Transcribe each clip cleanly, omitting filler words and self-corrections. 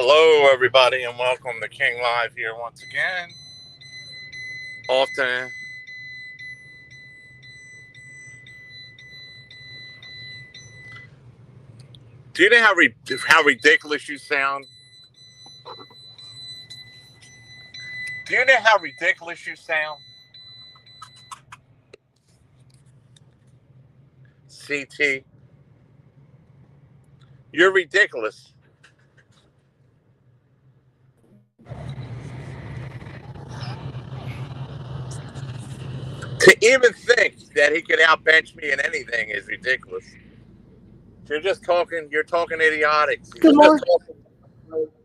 Hello, everybody, and welcome to King Live here once again. Often, do you know how ridiculous you sound? Do you know how ridiculous you sound, CT? You're ridiculous. To even think that he could outbench me in anything is ridiculous. You're talking idiotic. Good morning.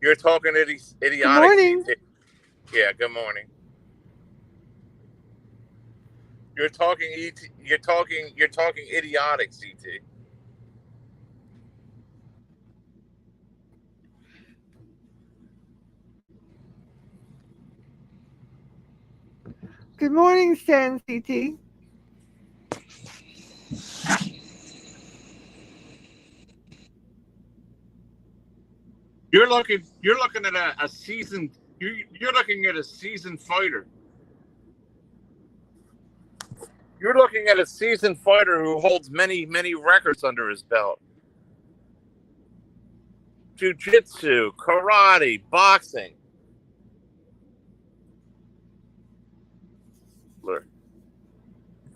You're talking Good idiotic, morning. CT. Yeah, good morning. You're talking idiotic, CT. Good morning, Stan CT. You're looking at a seasoned you're looking at a seasoned fighter. You're looking at a seasoned fighter who holds many records under his belt. Jiu-jitsu, karate, boxing.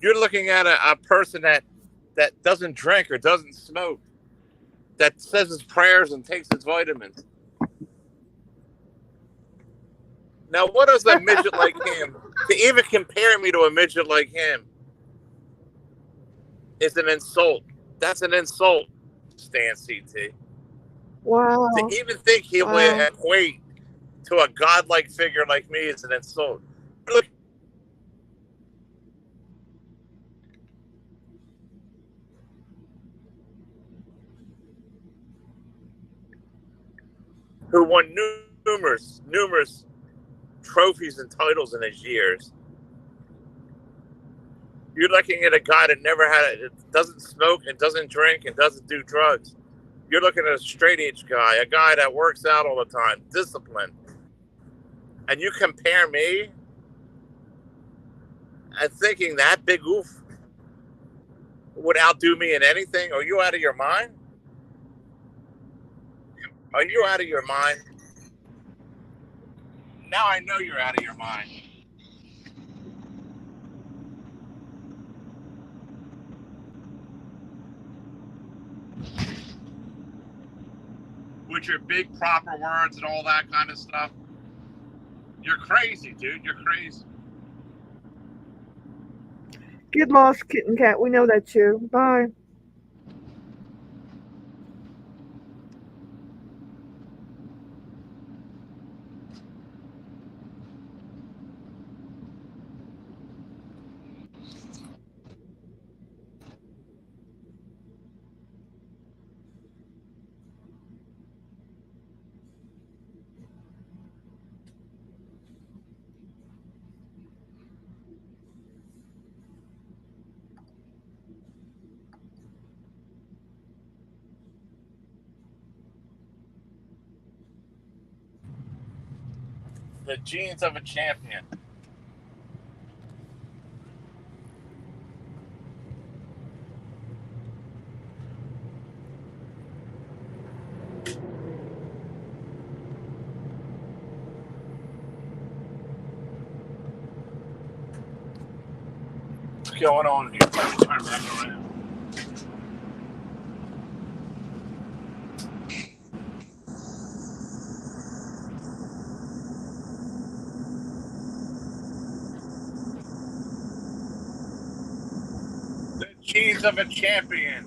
You're looking at a person that doesn't drink or doesn't smoke, that says his prayers and takes his vitamins. Now, what does a midget like him, to even compare me to a midget like him, is an insult. That's an insult, Stan CT. Wow. To even think he would equate to a godlike figure like me is an insult. Look, who won numerous trophies and titles in his years. You're looking at a guy that doesn't smoke and doesn't drink and doesn't do drugs. You're looking at a straight edge guy, a guy that works out all the time, disciplined. And you compare me and thinking that big oof would outdo me in anything? Are you out of your mind? Are you out of your mind? Now I know you're out of your mind. With your big proper words and all that kind of stuff. You're crazy, dude. You're crazy. Get lost, kitten cat. We know that's you. Bye. The genes of a champion. What's going on here? Let me turn back around. The genes of a champion.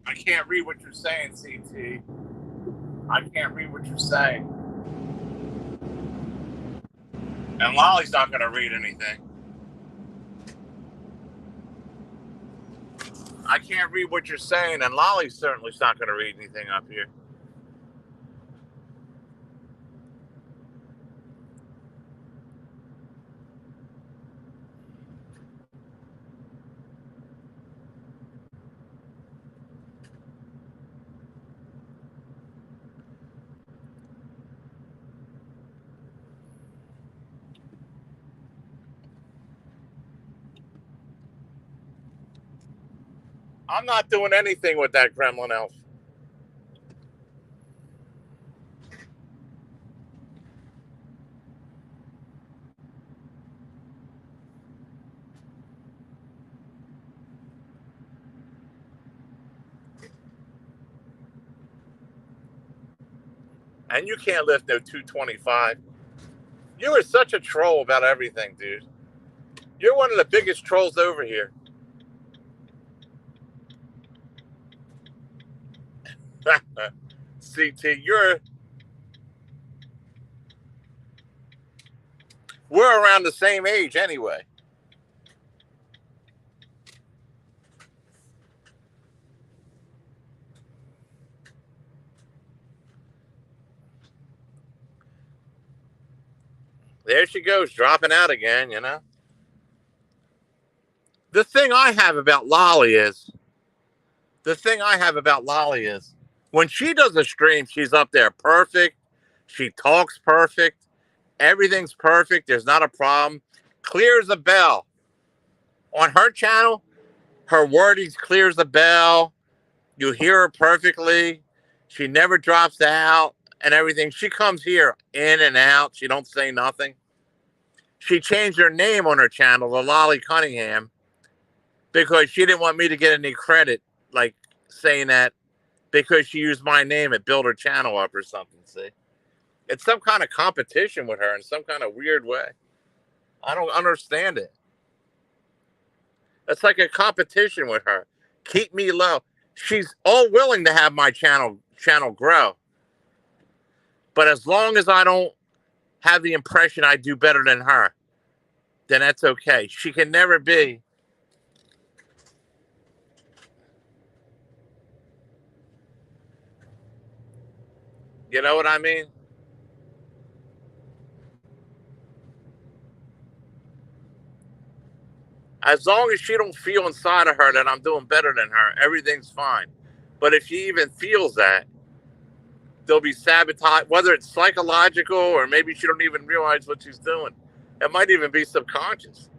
I can't read what you're saying, CT. I can't read what you're saying. And Lolly's not going to read anything. I can't read what you're saying, and Lolly certainly's not going to read anything up here. I'm not doing anything with that gremlin elf. And you can't lift no 225. You are such a troll about everything, dude. You're one of the biggest trolls over here. CT, we're around the same age anyway. There she goes, dropping out again, you know. The thing I have about Lolly is, when she does a stream, she's up there perfect. She talks perfect. Everything's perfect. There's not a problem. Clear as a bell. On her channel, her wording's clear as a bell. You hear her perfectly. She never drops out and everything. She comes here in and out. She don't say nothing. She changed her name on her channel to Lolly Cunningham because she didn't want me to get any credit, like saying that because she used my name and built her channel up or something. See, it's some kind of competition with her in some kind of weird way. I don't understand it. It's like a competition with her. Keep me low. She's all willing to have my channel grow. But as long as I don't have the impression I do better than her, then that's okay. She can never be. You know what I mean? As long as she don't feel inside of her that I'm doing better than her, everything's fine. But if she even feels that, there'll be sabotage, whether it's psychological or maybe she don't even realize what she's doing. It might even be subconscious.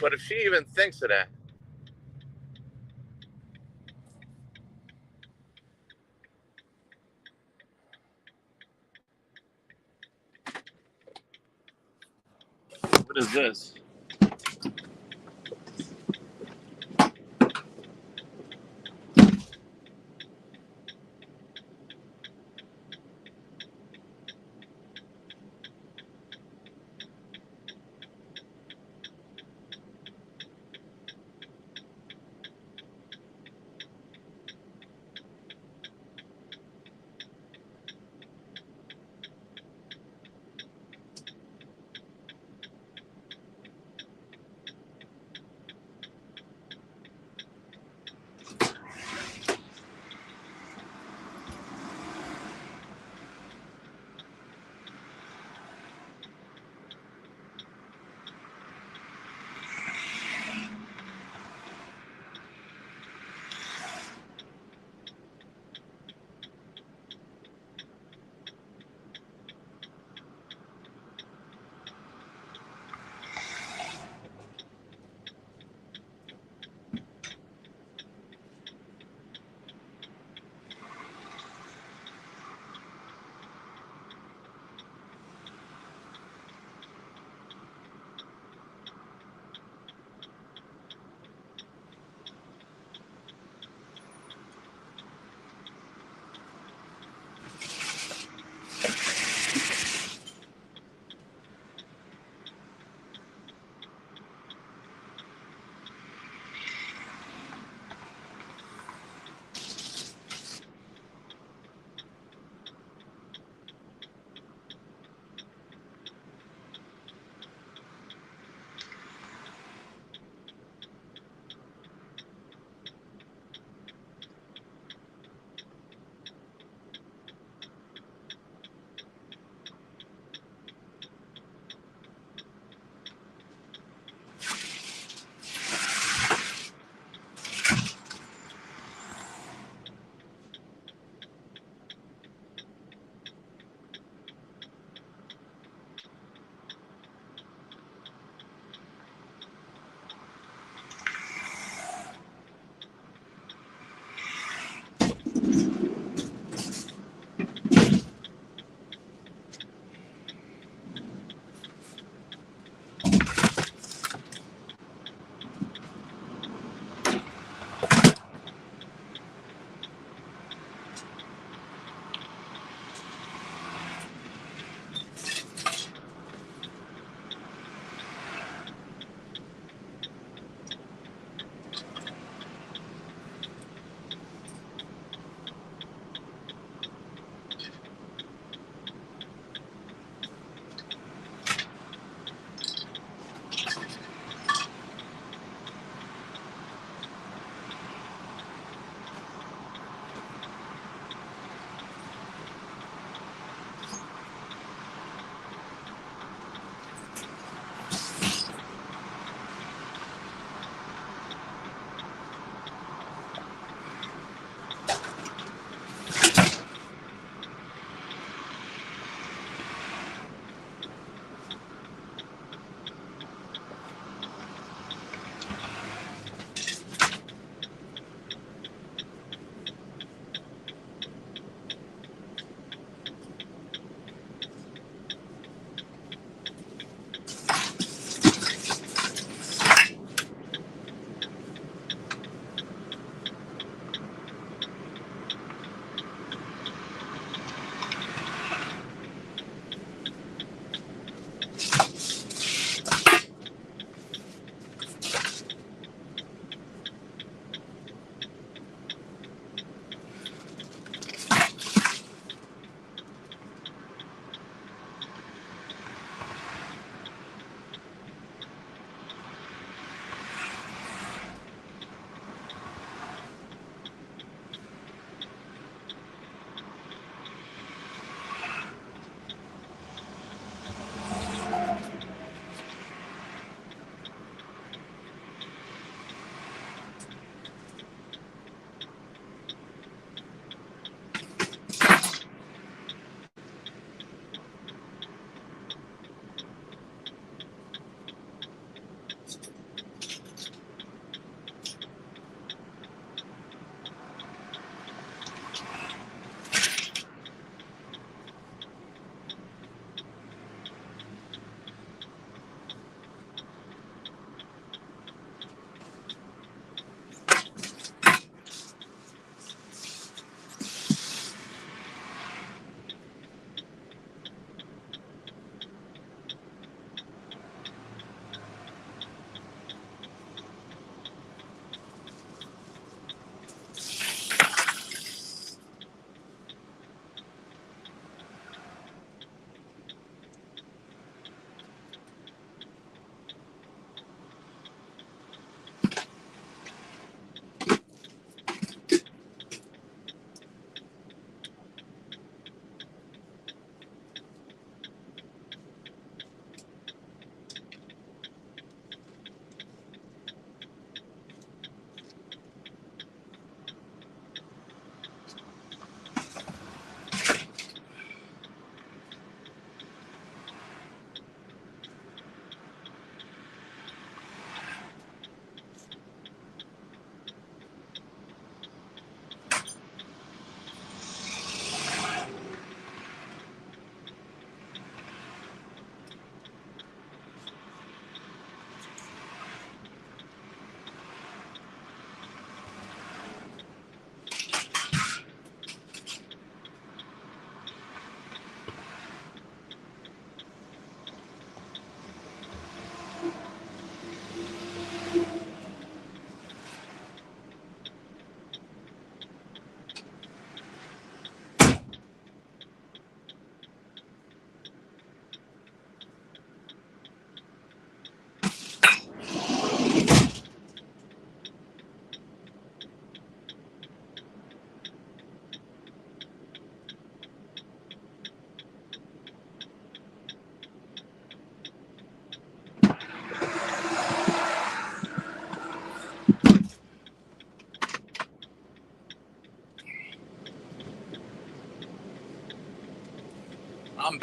But if she even thinks of that, what is this?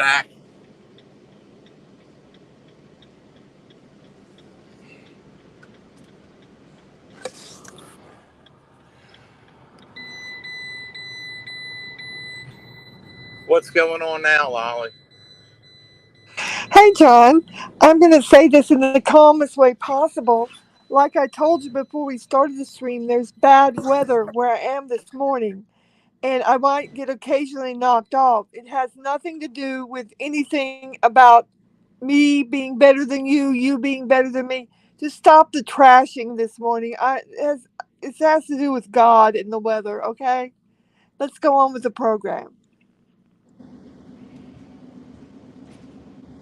back. What's going on now, Lolly? Hey, John. I'm going to say this in the calmest way possible. Like I told you before we started the stream, there's bad weather where I am this morning, and I might get occasionally knocked off. It has nothing to do with anything about me being better than you being better than me. Just stop the trashing this morning. It has to do with God and the weather, okay? Let's go on with the program.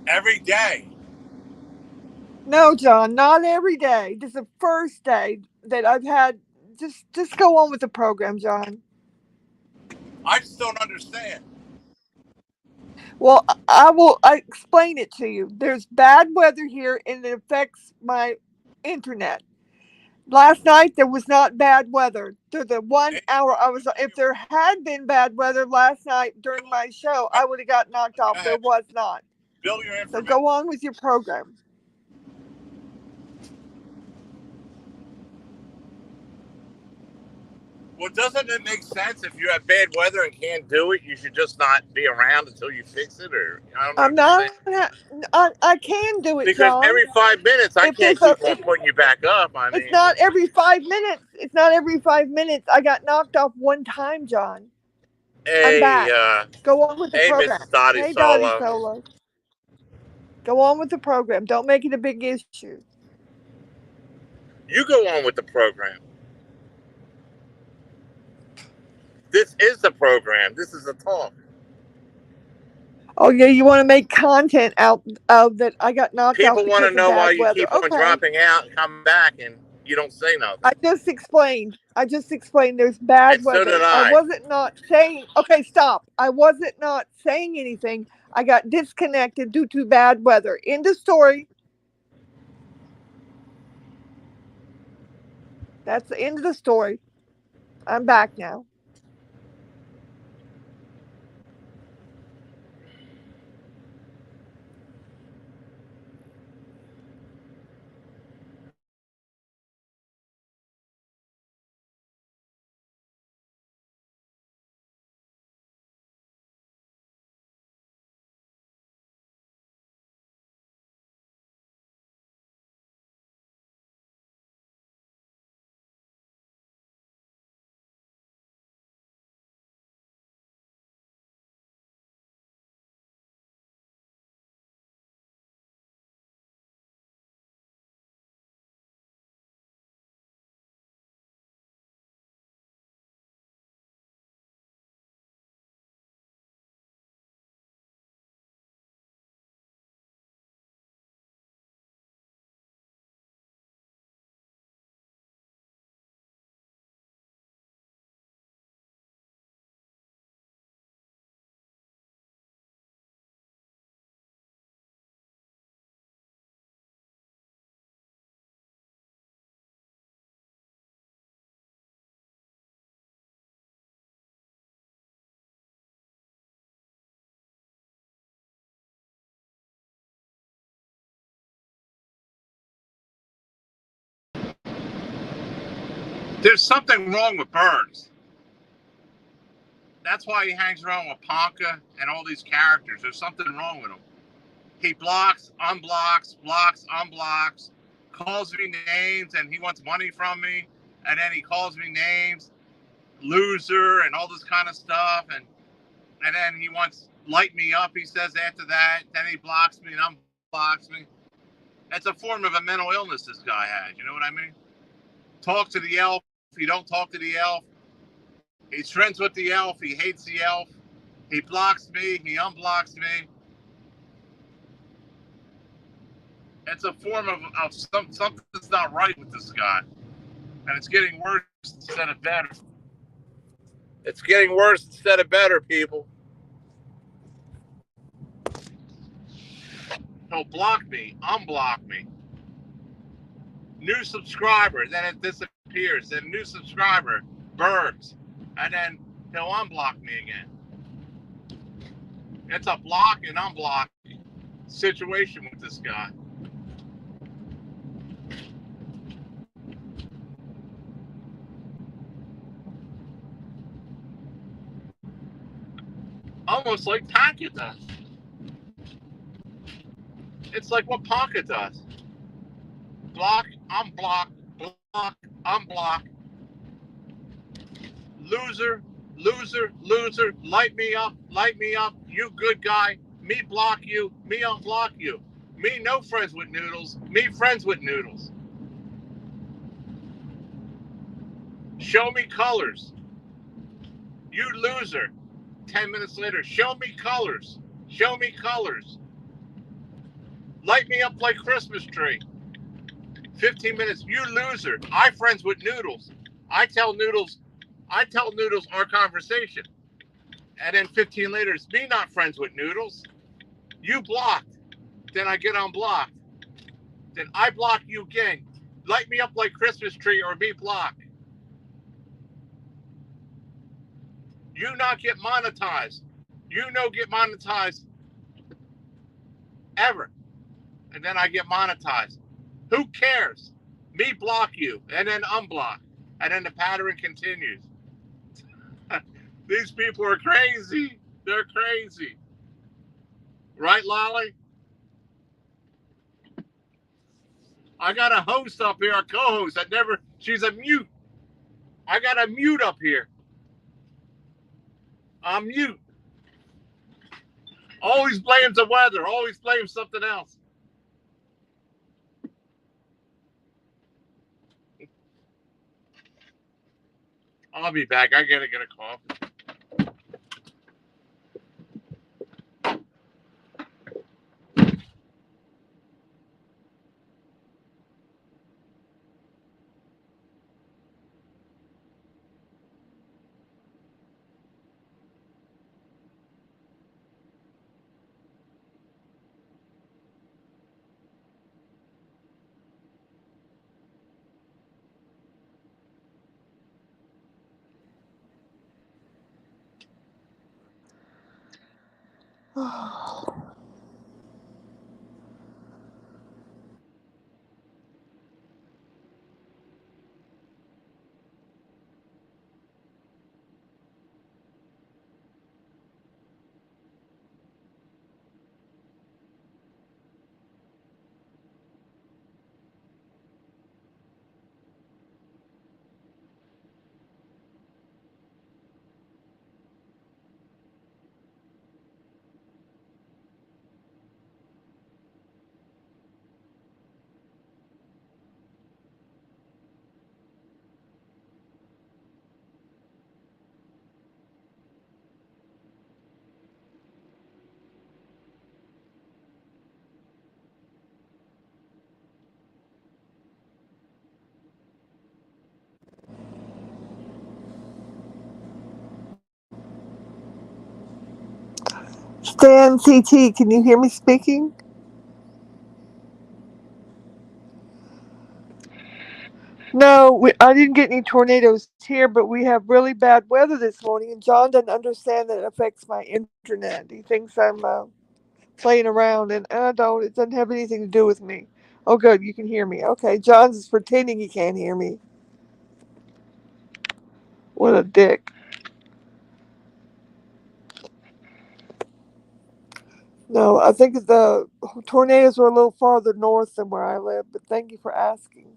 Every day. No, John, not every day. This is the first day that I've had. Just go on with the program, John. I just don't understand. Well, I explain it to you. There's bad weather here, and it affects my internet. Last night there was not bad weather. To the one Amy, hour I was, if there had been bad weather last night during my show, I would have got knocked go off. There ahead. was not. Bill your So information. go on with your program. Well, doesn't it make sense if you have bad weather and can't do it, you should just not be around until you fix it? Or I don't I'm not. understand. I can do it, Because John. every 5 minutes, I If there's can't keep on putting you back up. I it's mean, not every 5 minutes. It's not every 5 minutes. I got knocked off one time, John. I'm hey, back. Go on with the hey, program. Mrs. Dottie Hey, Dottie Solo, Solo. Go on with the program. Don't make it a big issue. you go on with the program. This is the program. This is a talk. Oh yeah, you want to make content out of that? I got knocked off People want to because of know why bad you weather. keep on Okay, dropping out and come back and you don't say nothing. I just explained. There's bad And so did weather. I I. wasn't not saying. Okay, stop. I wasn't not saying anything. I got disconnected due to bad weather. End of story. That's the end of the story. I'm back now. There's something wrong with Bergs. That's why he hangs around with Ponka and all these characters. There's something wrong with him. He blocks, unblocks, calls me names, and he wants money from me. And then he calls me names, loser, and all this kind of stuff. And then he wants light me up. He says after that. Then he blocks me and unblocks me. It's a form of a mental illness this guy has. You know what I mean? Talk to the elf. If you don't talk to the elf, he's friends with the elf. He hates the elf. He blocks me. He unblocks me. It's a form of something that's not right with this guy. And it's getting worse instead of better. It's getting worse instead of better, people. He'll block me, unblock me. New subscriber, then it disappears. Then new subscriber, Bergs. And then he'll unblock me again. It's a block and unblock situation with this guy. Almost like Pocket does. It's like what Pocket does. Block, unblock, block, unblock. Loser, loser, loser. Light me up, you good guy. Me block you, me unblock you. Me no friends with Noodles, me friends with Noodles. Show me colors. You loser. 10 minutes later, show me colors. Show me colors. Light me up like Christmas tree. 15 minutes, you loser. I friends with Noodles. I tell Noodles our conversation. And then 15 later, it's me not friends with Noodles. You blocked. Then I get unblocked. Then I block you again. Light me up like Christmas tree or me block. You not get monetized. You no get monetized ever. And then I get monetized. Who cares? Me block you and then unblock. And then the pattern continues. These people are crazy. They're crazy. Right, Lolly? I got a host up here, a co-host that never, she's a mute. I got a mute up here. I'm mute. Always blames the weather. Always blames something else. I'll be back. I gotta get a coffee. Stan CT, can you hear me speaking? No, I didn't get any tornadoes here, but we have really bad weather this morning, and John doesn't understand that it affects my internet. He thinks I'm playing around, and I don't. It doesn't have anything to do with me. Oh, good, you can hear me. Okay, John's is pretending he can't hear me. What a dick. No, I think the tornadoes were a little farther north than where I live, but thank you for asking.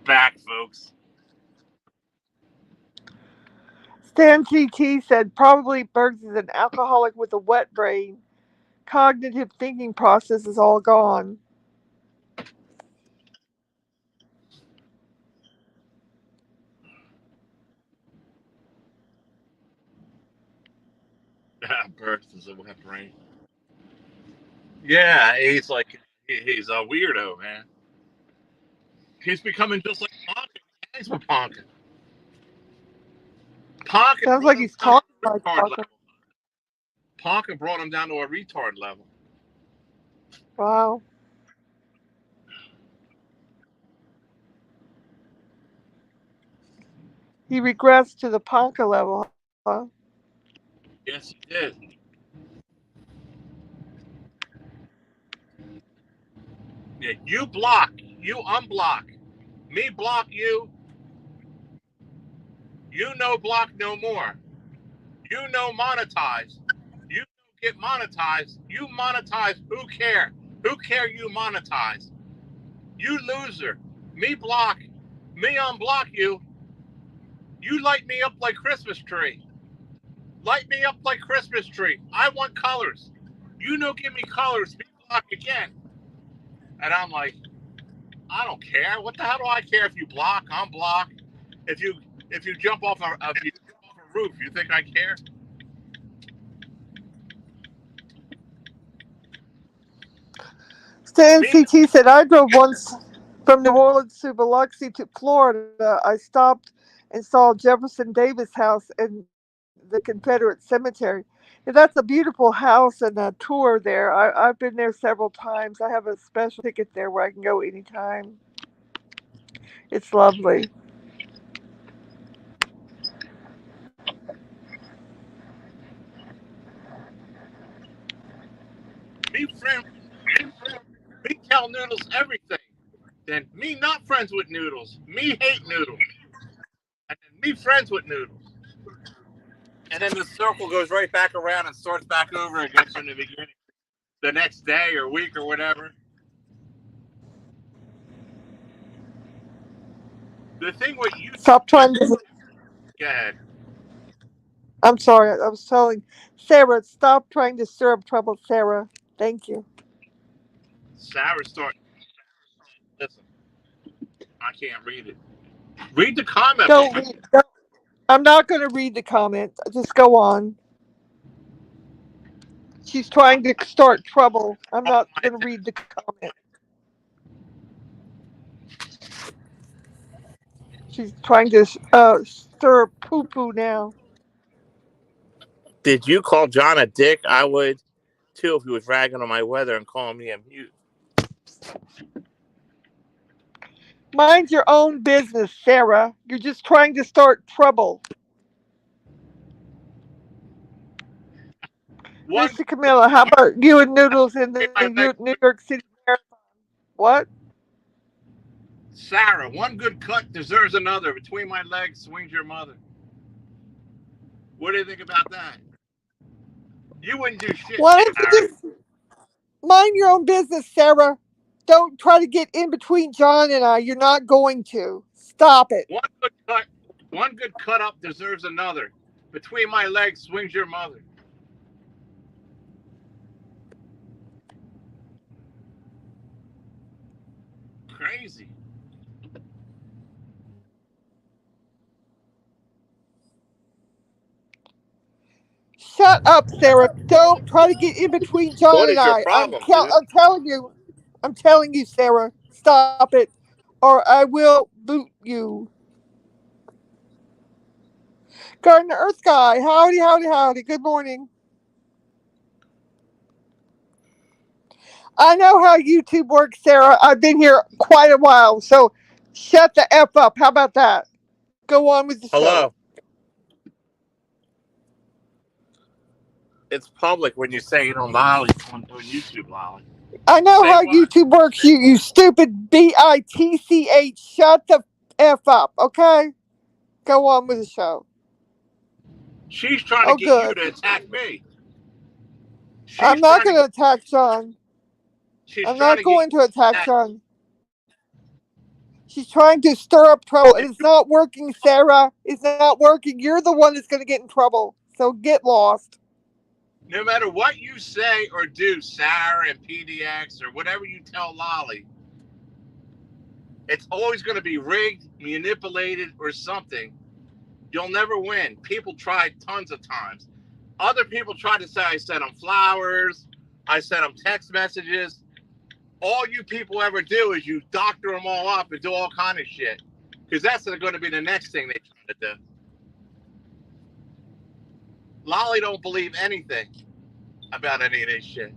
Back, folks. Stan GT said probably Bergs is an alcoholic with a wet brain. Cognitive thinking process is all gone. Bergs is a wet brain. Yeah, he's like he's a weirdo, man. He's becoming just like Ponkin. He hangs with Ponkin. Ponkin Sounds brought like him he's down to talking a like retard talking. level. Ponkin brought him down to a retard level. Wow. He regressed to the Ponka level, huh? Yes, he did. Yeah, you block, you unblock. Me block you. You no block no more. You no monetize. You get monetized. You monetize. Who care? Who care you monetize? You loser. Me block. Me unblock you. You light me up like Christmas tree. Light me up like Christmas tree. I want colors. You no give me colors. Me block again. And I'm like, I don't care. What the hell do I care if you block, unblock? If you if you jump off a roof, you think I care? Stan Me, CT said I drove once from New Orleans to Biloxi to Florida. I stopped and saw Jefferson Davis house and the Confederate cemetery. Yeah, that's a beautiful house and a tour there. I've been there several times. I have a special ticket there where I can go anytime. It's lovely. me friend with Noodles. Me tell Noodles everything. Then me not friends with Noodles. Me hate Noodles. And then me friends with Noodles. And then the circle goes right back around and starts back over again from the beginning. The next day or week or whatever. The thing with YouTube, Stop trying to. go ahead. I'm sorry. I was telling Sarah, stop trying to stir up trouble, Sarah. Thank you. Sarah's starting. Listen, I can't read it. Read the comment Don't below. read. Don't, I'm not going to read the comment. Just go on. She's trying to start trouble. I'm Caught not my going to attention. read the comment. She's trying to stir poo poo now. Did you call John a dick? I would too if he was ragging on my weather and calling me a mute. Mind your own business, Sarah. You're just trying to start trouble. One Mr. Camilla, how about you and Noodles in the my leg. New York City Marathon? What? Sarah, one good cut deserves another. Between my legs swings your mother. What do you think about that? You wouldn't do shit, Why don't you Sarah. just mind your own business, Sarah? Don't try to get in between John and I. You're not going to. Stop it. One good cut, one good cut up deserves another. Between my legs swings your mother. Crazy. Shut up, Sarah. Don't try to get in between John What and is your I. problem, dude? I'm telling you. I'm telling you, Sarah. Stop it, or I will boot you. Garden Earth Guy. Howdy, howdy, howdy. Good morning. I know how YouTube works, Sarah. I've been here quite a while, so shut the F up. How about that? Go on with the show. Hello. It's public when you say it on Lolly on YouTube, Lolly. I know Say how what? YouTube works, you stupid bitch. Shut the F up, okay? Go on with the show. She's trying to Oh, get you good. to attack me. I'm She's not trying to going to get. attack John. She's I'm trying not to get going to you to attack attack. John. She's trying to stir up trouble, and it's not working, Sarah. It's not working. You're the one that's going to get in trouble. So get lost. No matter what you say or do, Sarah and PDX or whatever you tell Lolly, it's always going to be rigged, manipulated, or something. You'll never win. People tried tons of times. Other people tried to say I sent them flowers, I sent them text messages. All you people ever do is you doctor them all up and do all kind of shit, because that's going to be the next thing they try to do. Lolly don't believe anything about any of this shit.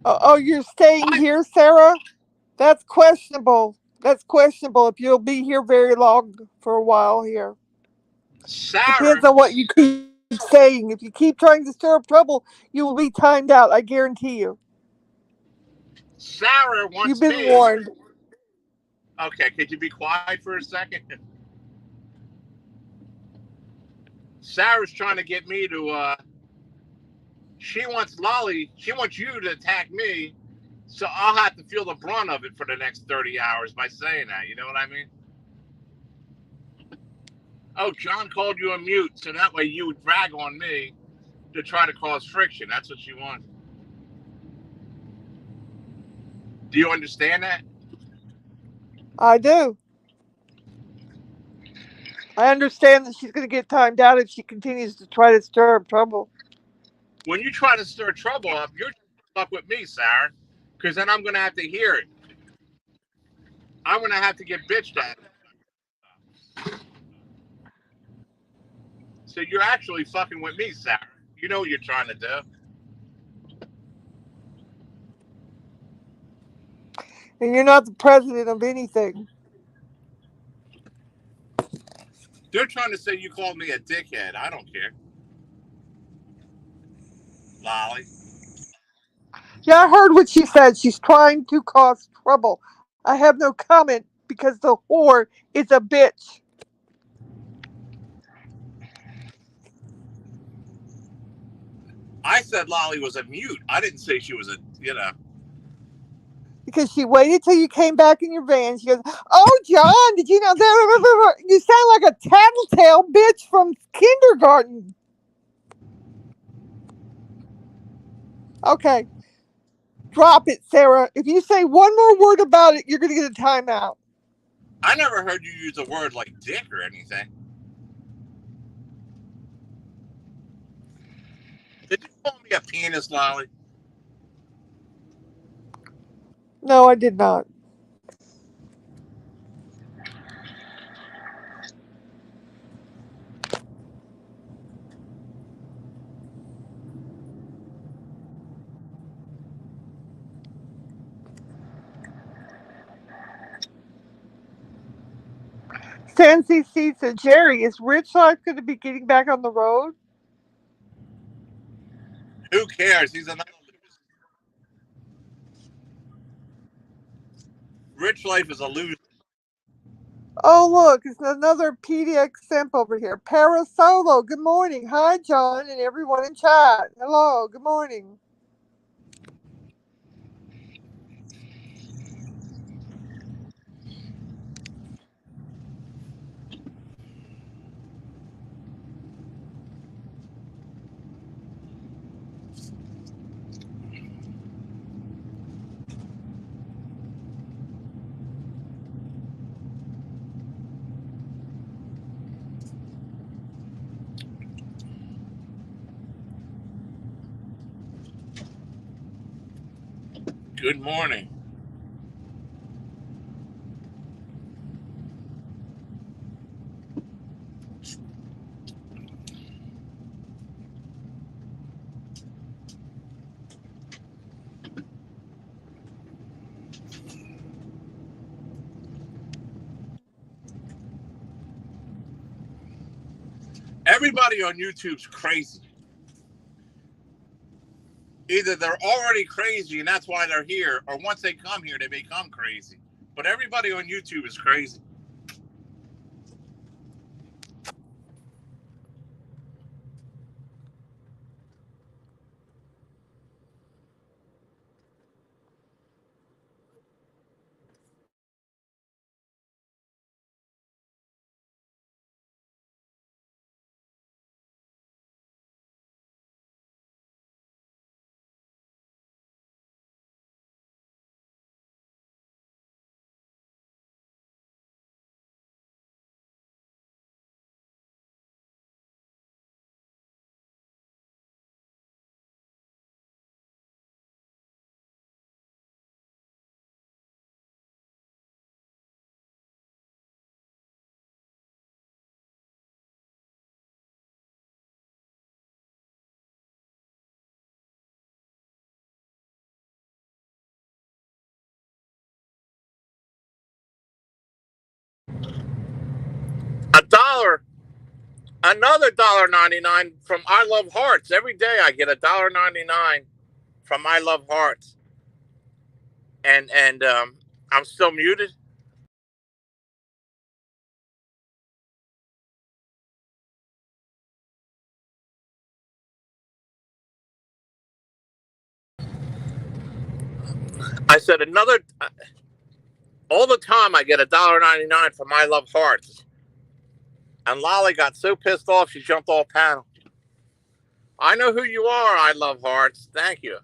Oh, you're staying here, Sarah? That's questionable. That's questionable if you'll be here very long for a while here. Sarah, Depends on what you keep saying. If you keep trying to stir up trouble, you will be timed out. I guarantee you. Sarah You've wants been me. warned. Okay, could you be quiet for a second? Sarah's trying to get me to. She wants Lolly. She wants you to attack me, so I'll have to feel the brunt of it for the next 30 hours by saying that. You know what I mean? Oh, John called you a mute, so that way you would brag on me to try to cause friction. That's what she wants. Do you understand that? I do. I understand that she's going to get timed out if she continues to try to stir up trouble. When you try to stir trouble up, you're stuck with me, Sarah, because then I'm going to have to hear it. I'm going to have to get bitched at. So you're actually fucking with me, Sarah. You know what you're trying to do. And you're not the president of anything. They're trying to say you called me a dickhead. I don't care. Lolly. Yeah, I heard what she said. She's trying to cause trouble. I have no comment because the whore is a bitch. I said Lolly was a mute. I didn't say she was a. Because she waited till you came back in your van. She goes, "Oh, John, did you know that? You sound like a tattletale bitch from kindergarten." Okay, drop it, Sarah. If you say one more word about it, you're going to get a timeout. I never heard you use a word like dick or anything. Did you call me a penis, Lolly? No, I did not. Fancy C said, Jerry, is Rich Life going to be getting back on the road? Who cares? He's another loser. Rich Life is a loser. Oh, look, it's another PDX simp over here. Parasolo, good morning. Hi, John, and everyone in chat. Hello, good morning. Good morning. Everybody on YouTube's crazy. Either they're already crazy and that's why they're here, or once they come here, they become crazy. But everybody on YouTube is crazy. another $1.99 from I Love Hearts. Every day I get $1.99 from I Love Hearts. And I'm still muted. I said all the time I get $1.99 from I Love Hearts. And Lolly got so pissed off she jumped off panel. I know who you are, I Love Hearts. Thank you.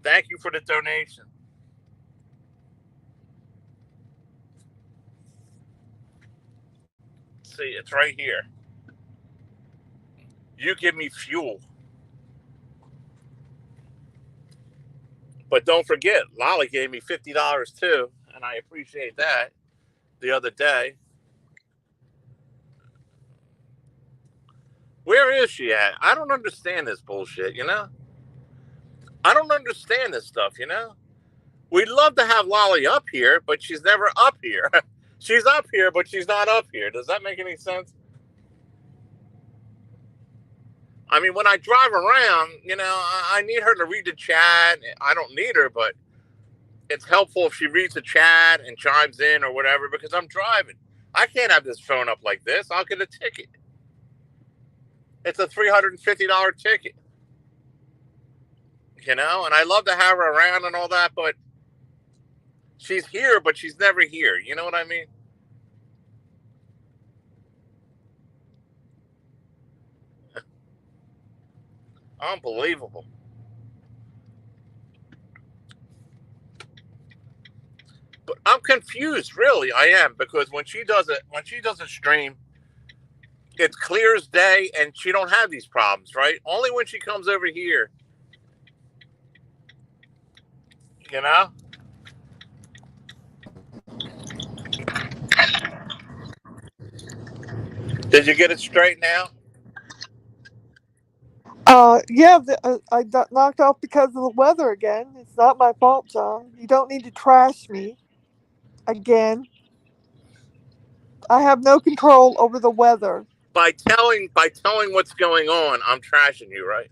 Thank you for the donation. See, it's right here. You give me fuel. But don't forget, Lolly gave me $50 too, and I appreciate that the other day. Where is she at? I don't understand this bullshit, you know? I don't understand this stuff, you know? We'd love to have Lolly up here, but she's never up here. She's up here, but she's not up here. Does that make any sense? I mean, when I drive around, you know, I need her to read the chat. I don't need her, but it's helpful if she reads the chat and chimes in or whatever because I'm driving. I can't have this phone up like this. I'll get a ticket. It's a $350 ticket. You know, and I love to have her around and all that, but she's here, but she's never here. You know what I mean? Unbelievable. But I'm confused, really. I am, because when she does a stream, it's clear as day, and she don't have these problems, right? Only when she comes over here, you know. Did you get it straight now? Yeah, I got knocked off because of the weather again. It's not my fault, John. You don't need to trash me again. I have no control over the weather. By telling what's going on, I'm trashing you, right?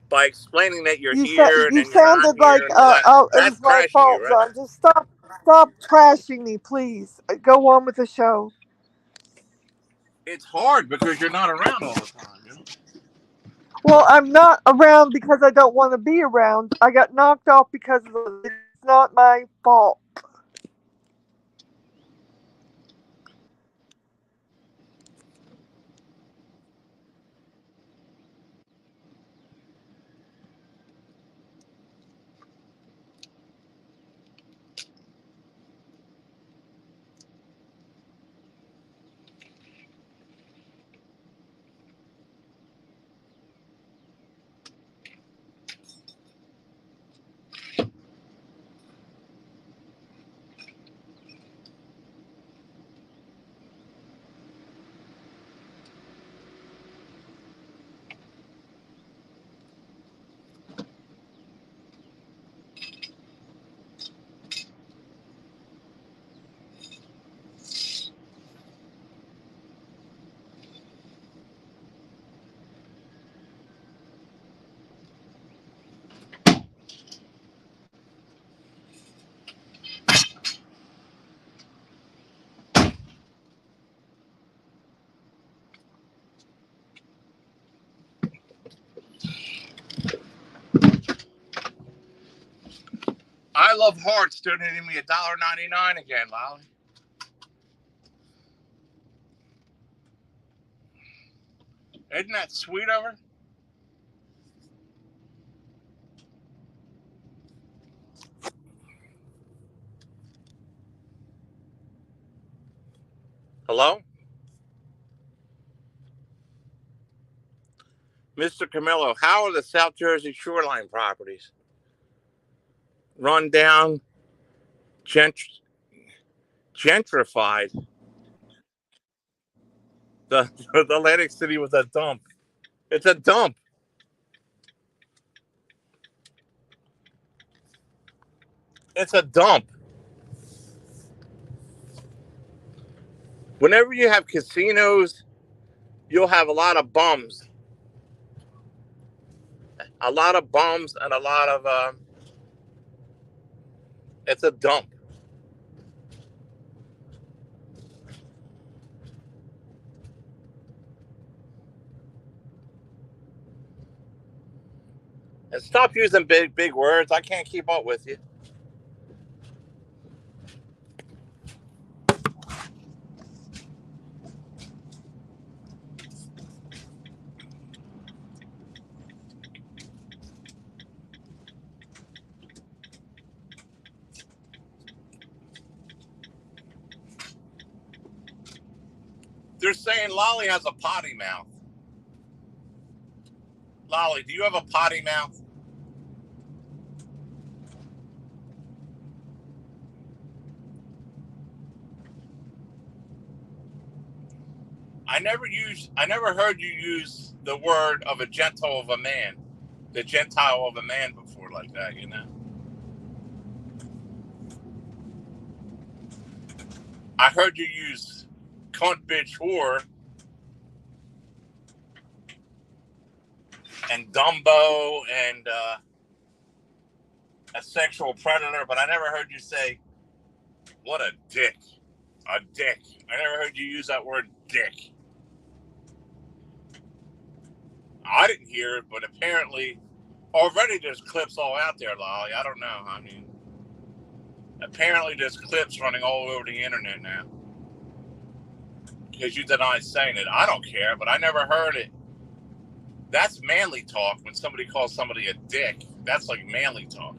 By explaining that you're here and You then you're not sounded like here and all that, it that's was my trashing you, fault, right? John. Just stop trashing me, please. Go on with the show. It's hard because you're not around all the time, you know? Well, I'm not around because I don't want to be around. I got knocked off because of it's not my fault. I Love Hearts donating me $1.99 again, Lolly. Isn't that sweet of her? Hello? Mr. Camillo, how are the South Jersey shoreline properties? Run down, gentrified. The Atlantic City was a dump. It's a dump. It's a dump. Whenever you have casinos, you'll have a lot of bums, and a lot of it's a dump. And stop using big words. I can't keep up with you. They're saying Lolly has a potty mouth. Lolly, do you have a potty mouth? I never heard you use the word of a gentle of a man, the Gentile of a man before like that, you know? I heard you use cunt, bitch, whore, and Dumbo, and a sexual predator, but I never heard you say, what a dick. A dick. I never heard you use that word dick. I didn't hear it, but apparently already there's clips all out there, Lolly. I don't know. I mean, apparently there's clips running all over the internet now. Because you deny saying it. I don't care, but I never heard it. That's manly talk when somebody calls somebody a dick. That's like manly talk.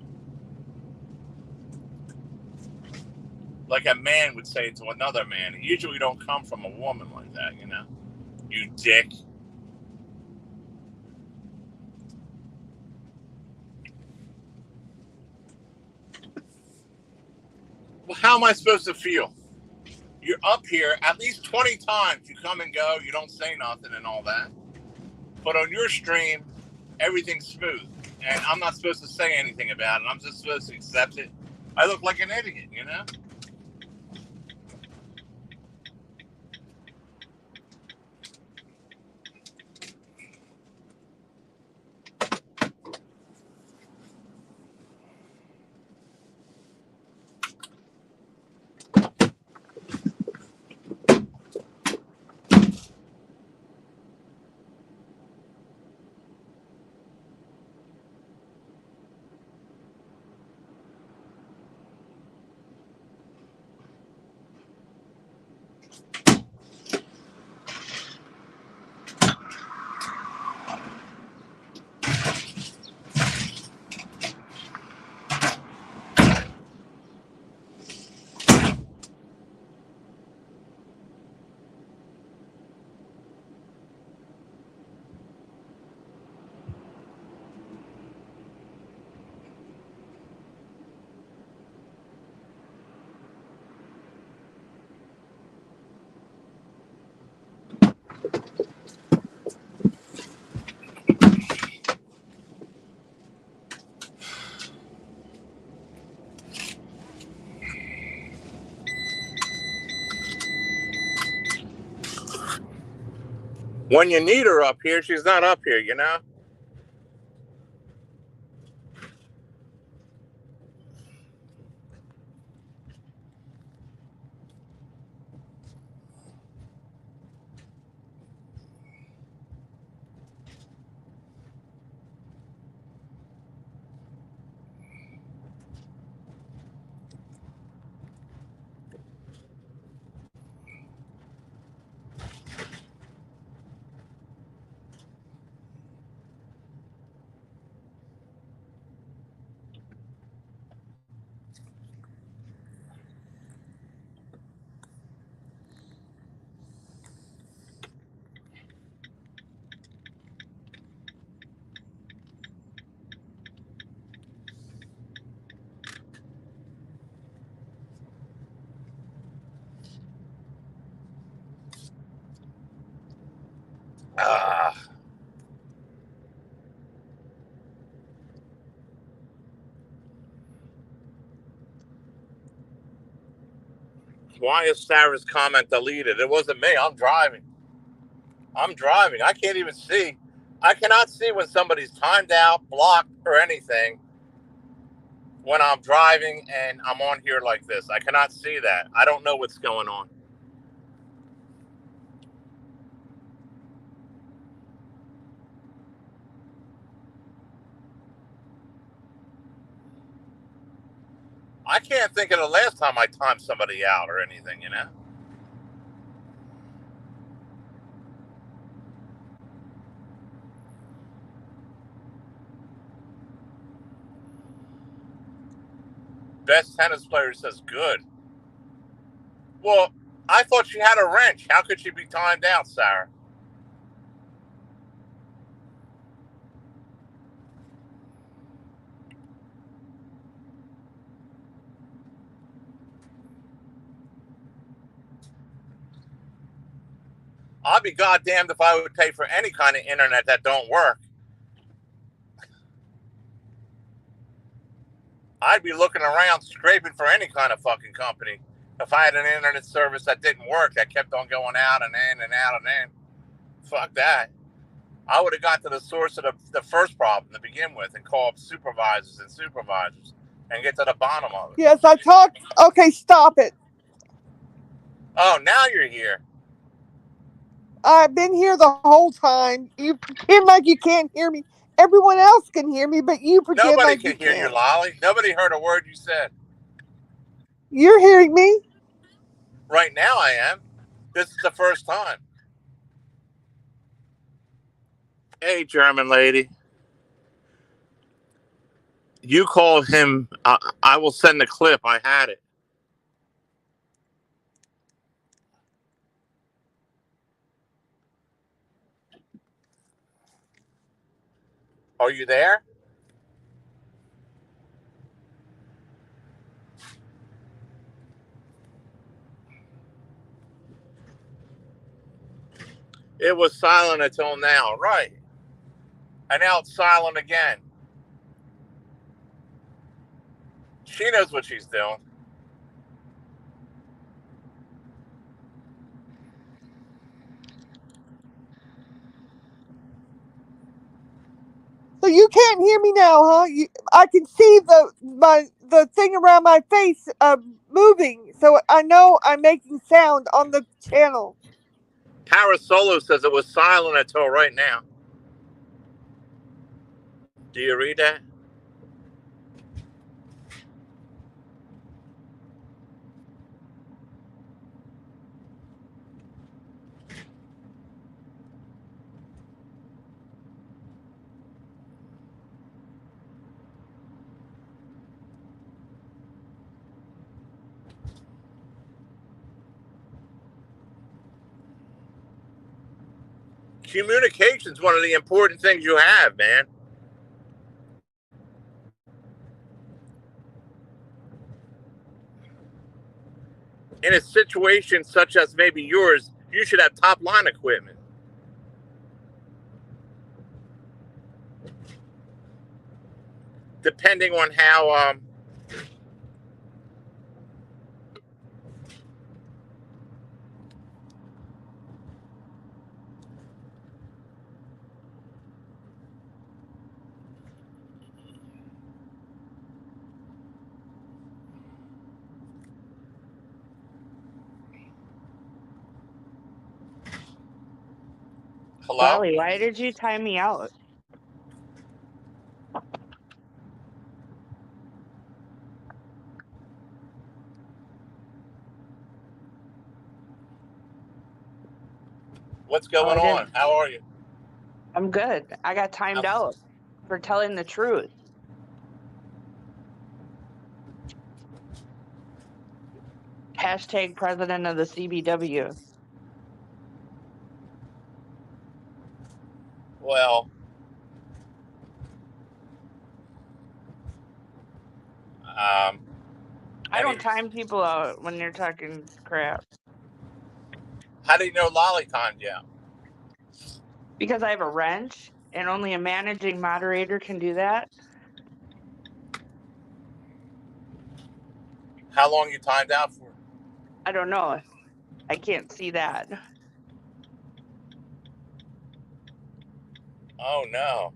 Like a man would say to another man. It usually don't come from a woman like that, you know? You dick. Well, how am I supposed to feel? You're up here at least 20 times. You come and go. You don't say nothing and all that. But on your stream, everything's smooth. And I'm not supposed to say anything about it. I'm just supposed to accept it. I look like an idiot, you know? When you need her up here, she's not up here, you know? Why is Sarah's comment deleted? It wasn't me. I'm driving. I can't even see. I cannot see when somebody's timed out, blocked, or anything when I'm driving and I'm on here like this. I cannot see that. I don't know what's going on. I can't think of the last time I timed somebody out or anything, you know? Best tennis player says good. Well, I thought she had a wrench. How could she be timed out, Sarah? I'd be goddamned if I would pay for any kind of internet that don't work. I'd be looking around scraping for any kind of fucking company if I had an internet service that didn't work, that kept on going out and in and out and in. Fuck that. I would have got to the source of the first problem to begin with and call up supervisors and get to the bottom of it. Yes, I talked. Okay, stop it. Oh, now you're here. I've been here the whole time. You pretend like you can't hear me. Everyone else can hear me, but you pretend Nobody like can you hear can't. you, Lolly. Nobody heard a word you said. You're hearing me? Right now I am. This is the first time. Hey, German lady. You call him. I will send the clip. I had it. Are you there? It was silent until now. Right. And now it's silent again. She knows what she's doing. So you can't hear me now, huh? I can see the thing around my face moving, so I know I'm making sound on the channel. Parasolo says it was silent until right now. Do you read that? Communication's one of the important things you have, man. In a situation such as maybe yours, you should have top line equipment. Depending on how hello? Lolly, why did you time me out? What's going on? How are you? I'm good. I got timed out for telling the truth. Hashtag president of the CBW. Well, I don't time people out when you're talking crap. How do you know Lolly timed you out? Because I have a wrench and only a managing moderator can do that. How long you timed out for? I don't know. I can't see that. Oh no.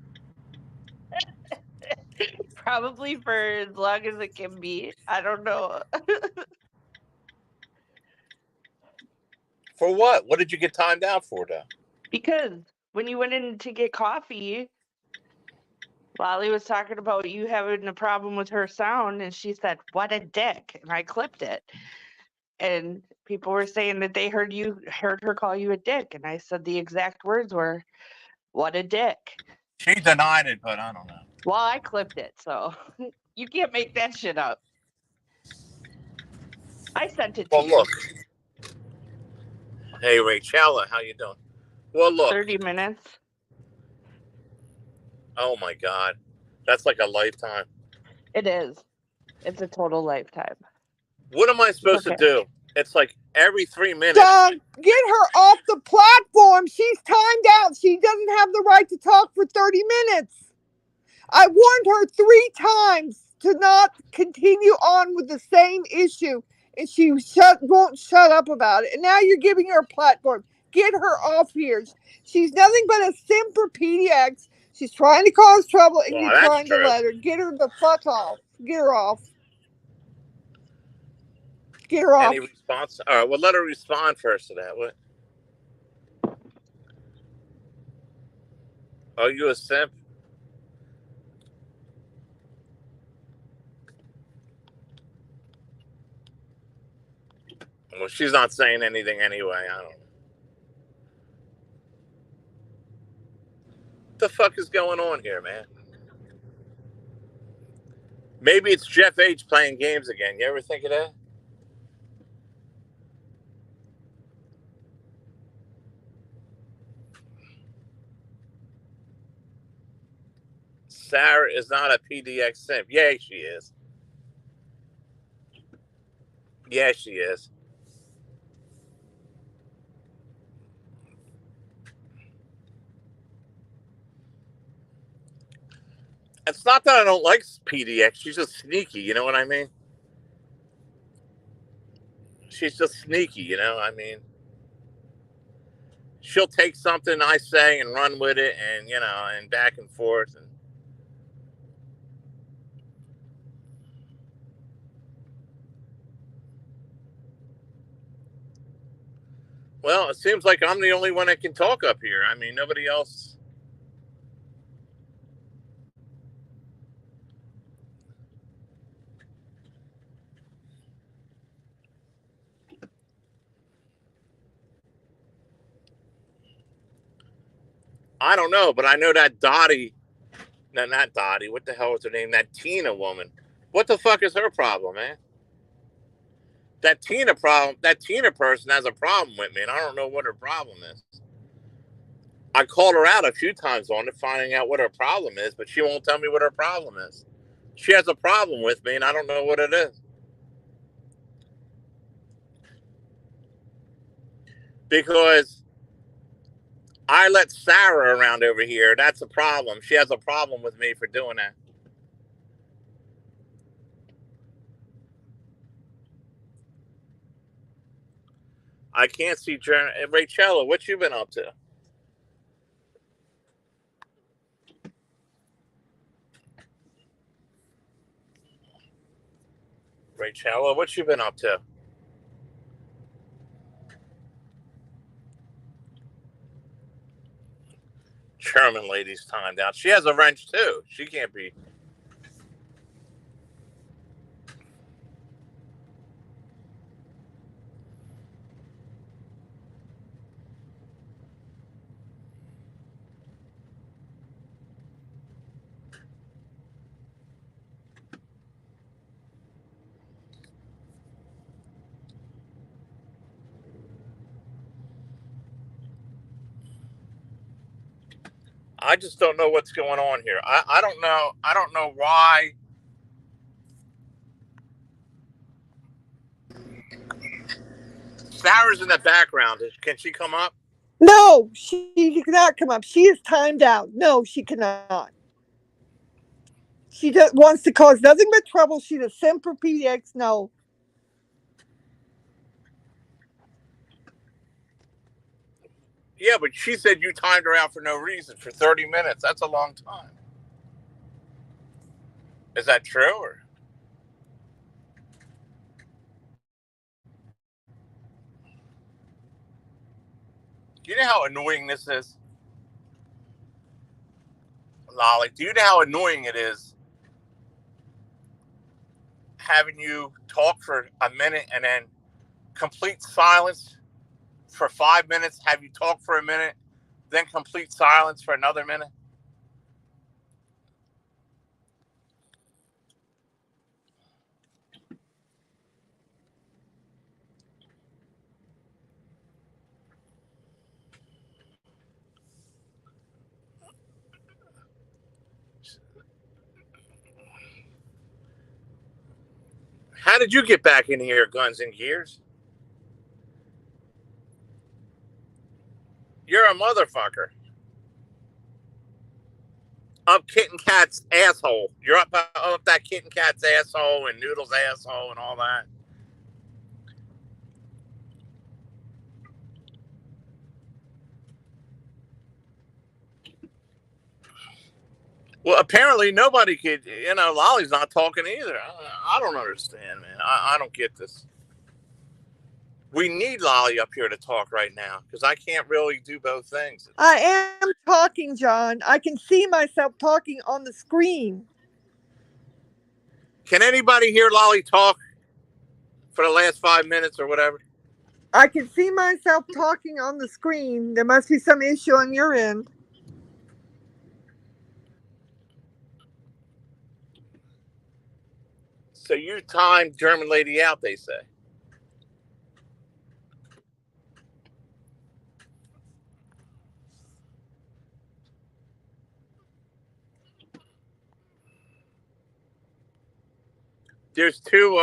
Probably for as long as it can be. I don't know. For what? What did you get timed out for, though? Because when you went in to get coffee, Lolly was talking about you having a problem with her sound, and she said, "What a dick," and I clipped it. And people were saying that they heard her call you a dick, and I said the exact words were, "What a dick." She denied it, but I don't know. Well, I clipped it, so you can't make that shit up. I sent it to Well, you. look. Hey, Rachella, how you doing? Well, look. 30 minutes. Oh my God, that's like a lifetime. It is. It's a total lifetime. What am I supposed to do? It's like every 3 minutes. Don, get her off the platform. She's timed out. She doesn't have the right to talk for 30 minutes. I warned her 3 times to not continue on with the same issue, and she won't shut up about it. And now you're giving her a platform. Get her off here. She's nothing but a sim for PDX. She's trying to cause trouble, and you're trying to let her. Get her the fuck off. Get her off. Get her off. Any response? All right, well, let her respond first to that. What? Are you a simp? Well, she's not saying anything anyway. I don't know. What the fuck is going on here, man? Maybe it's Jeff H playing games again. You ever think of that? Sarah is not a PDX simp. Yeah, she is. Yeah, she is. It's not that I don't like PDX. She's just sneaky. You know what I mean? She's just sneaky. You know, I mean, she'll take something I say and run with it, and and back and forth. And well, it seems like I'm the only one that can talk up here. I mean, nobody else. I don't know, but I know that Dottie, no, not Dottie. What the hell was her name? That Tina woman. What the fuck is her problem, man? That Tina person has a problem with me, and I don't know what her problem is. I called her out a few times on it, finding out what her problem is, but she won't tell me what her problem is. She has a problem with me, and I don't know what it is. Because I let Sarah around over here. That's a problem. She has a problem with me for doing that. I can't see Rachella. What you been up to? Rachella, what you been up to? German lady's timed out. She has a wrench too. She can't be. I just don't know what's going on here. I don't know. I don't know why. Sarah's in the background. Can she come up? No, she cannot come up. She is timed out. No, she cannot. She just wants to cause nothing but trouble. She's a sim for PDX. No. Yeah, but she said you timed her out for no reason for 30 minutes. That's a long time. Is that true? Or? Do you know how annoying this is? Lolly, do you know how annoying it is having you talk for a minute and then complete silence for 5 minutes, have you talk for a minute, then complete silence for another minute? How did you get back in here, Guns and Gears? You're a motherfucker. Up Kitten Cat's asshole. You're up that Kitten Cat's asshole and Noodles' asshole and all that. Well, apparently nobody could, Lolly's not talking either. I don't understand, man. I don't get this. We need Lolly up here to talk right now because I can't really do both things. I am talking, John. I can see myself talking on the screen. Can anybody hear Lolly talk for the last 5 minutes or whatever? I can see myself talking on the screen. There must be some issue on your end. So you timed German lady out, they say. There's two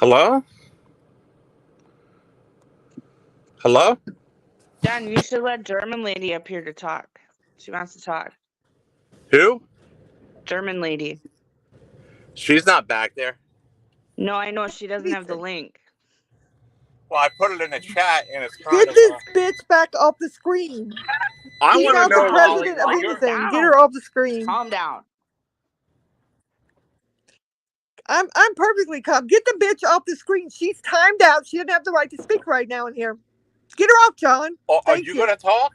Hello? Hello? John, you should let German lady up here to talk. She wants to talk. Who? German lady. She's not back there. No, I know she doesn't have the link. Well, I put it in the chat and it's kind Get of. this bitch back off the screen. I She's want not to know, the Lolly, president of why you're. anything. Get her off the screen. Calm down. I'm perfectly calm. Get the bitch off the screen. She's timed out. She doesn't have the right to speak right now in here. Get her off, John. Are you going to talk?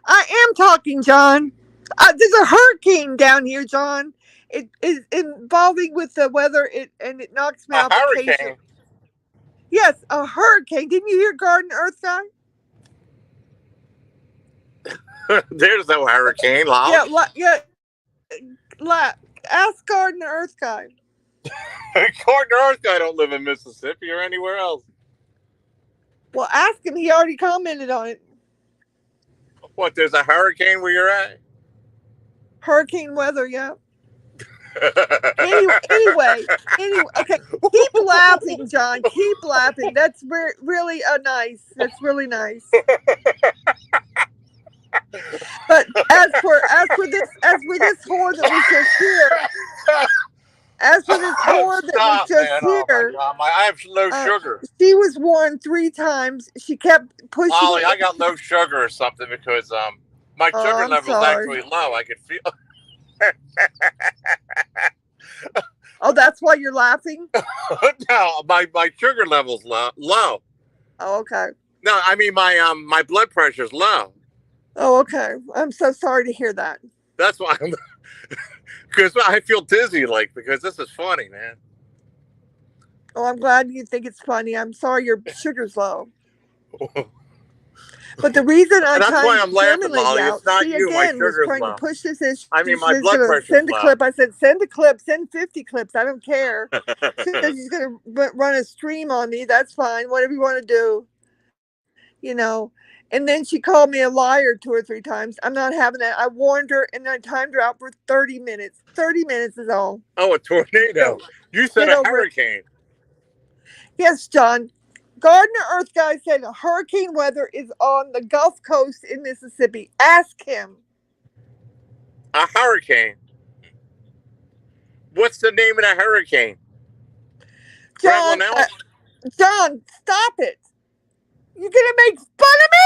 I am talking, John. There's a hurricane down here, John. It is involving with the weather, and it knocks me A out. hurricane? Yes, a hurricane. Didn't you hear Garden Earth guy? There's no hurricane, Lolly. Yeah. Ask Garden Earth guy. According to Earth Guy, don't live in Mississippi or anywhere else. Well, ask him. He already commented on it. What? There's a hurricane where you're at? Hurricane weather, yeah. Anyway, okay. Keep laughing, John. Keep laughing. That's really nice. That's really nice. But as for this whore that was just here, I have low sugar. She was warned 3 times. She kept pushing. Molly, I got low sugar or something because my sugar level is actually low. I could feel. Oh, that's why you're laughing? No, my sugar level's low. Oh, okay. No, I mean my blood pressure's low. Oh, okay. I'm so sorry to hear that. That's why because I feel dizzy, because this is funny, man. Oh, I'm glad you think it's funny. I'm sorry your sugar's low. But the reason that's why I'm laughing, Molly. It's not you. My sugar's trying low. to push this issue. I mean, my blood pressure's send a low. clip. I said, send a clip. Send 50 clips. I don't care. She says she's going to run a stream on me. That's fine. Whatever you want to do. And then she called me a liar 2 or 3 times. I'm not having that. I warned her and I timed her out for 30 minutes. 30 minutes is all. Oh, a tornado. You said a hurricane. Yes, John. Gardner Earth Guy said hurricane weather is on the Gulf Coast in Mississippi. Ask him. A hurricane? What's the name of the hurricane? John, John, stop it. You're going to make fun of me?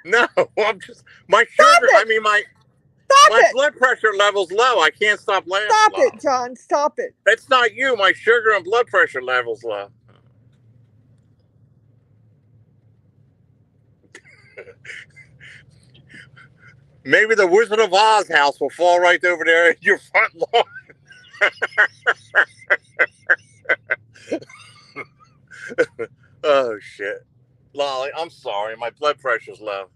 No, I'm just... My sugar... I mean, my blood pressure level's low. I can't stop laughing. Stop it, John. Stop it. It's not you. My sugar and blood pressure level's low. Maybe the Wizard of Oz house will fall right over there in your front lawn. Oh, shit. Lolly, I'm sorry. My blood pressure's low.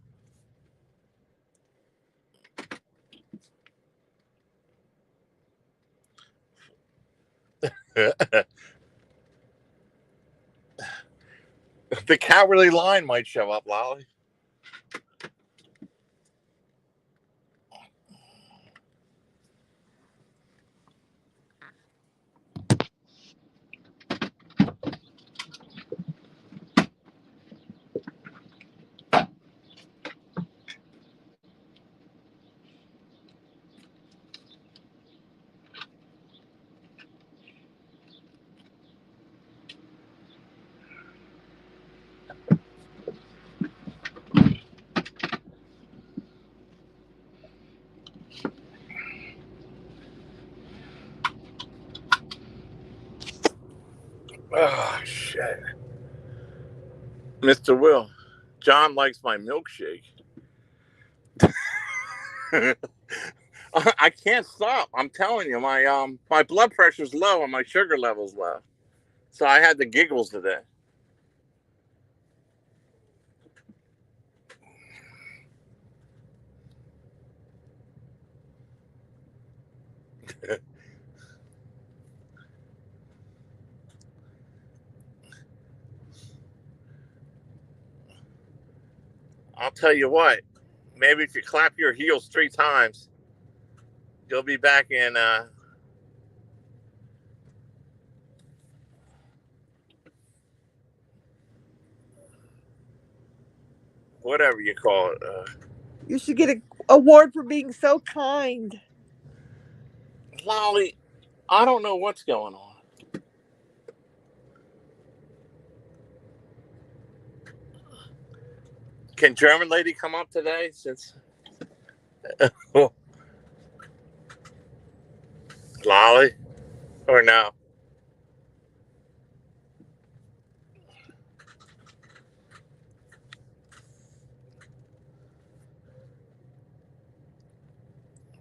The cowardly lion might show up, Lolly. Oh, shit. Mr. Will, John likes my milkshake. I can't stop. I'm telling you, my blood pressure's low and my sugar level's low. So I had the giggles today. I'll tell you what, maybe if you clap your heels 3 times, you'll be back in whatever you call it. You should get an award for being so kind. Lolly, I don't know what's going on. Can German lady come up today? Since Lolly, or no?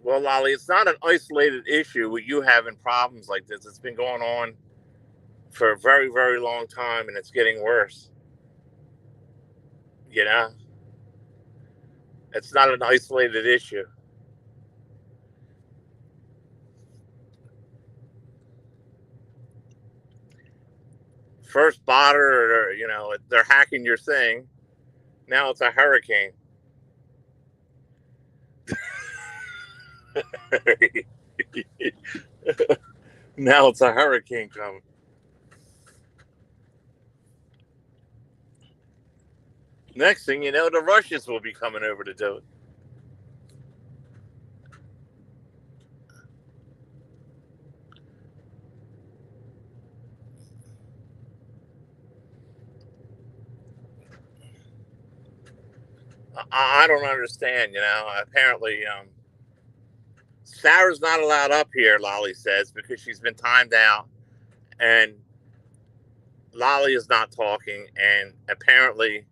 Well, Lolly, it's not an isolated issue with you having problems like this. It's been going on for a very, very long time, and it's getting worse. You know? It's not an isolated issue. First spotter, or, they're hacking your thing. Now it's a hurricane. Now it's a hurricane coming. Next thing you know, the Russians will be coming over to do it. I don't understand, Apparently, Sarah's not allowed up here, Lolly says, because she's been timed out. And Lolly is not talking. And apparently,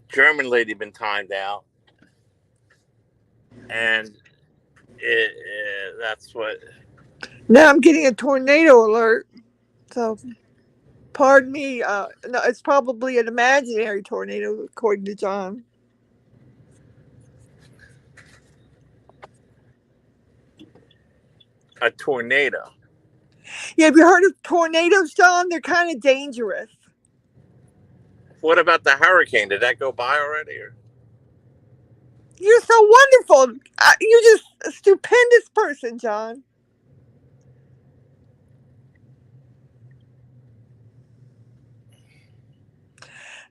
German lady been timed out. And that's what... Now I'm getting a tornado alert. So, pardon me. No, it's probably an imaginary tornado, according to John. A tornado? Yeah, have you heard of tornadoes, John? They're kind of dangerous. What about the hurricane? Did that go by already? Or? You're so wonderful. You're just a stupendous person, John.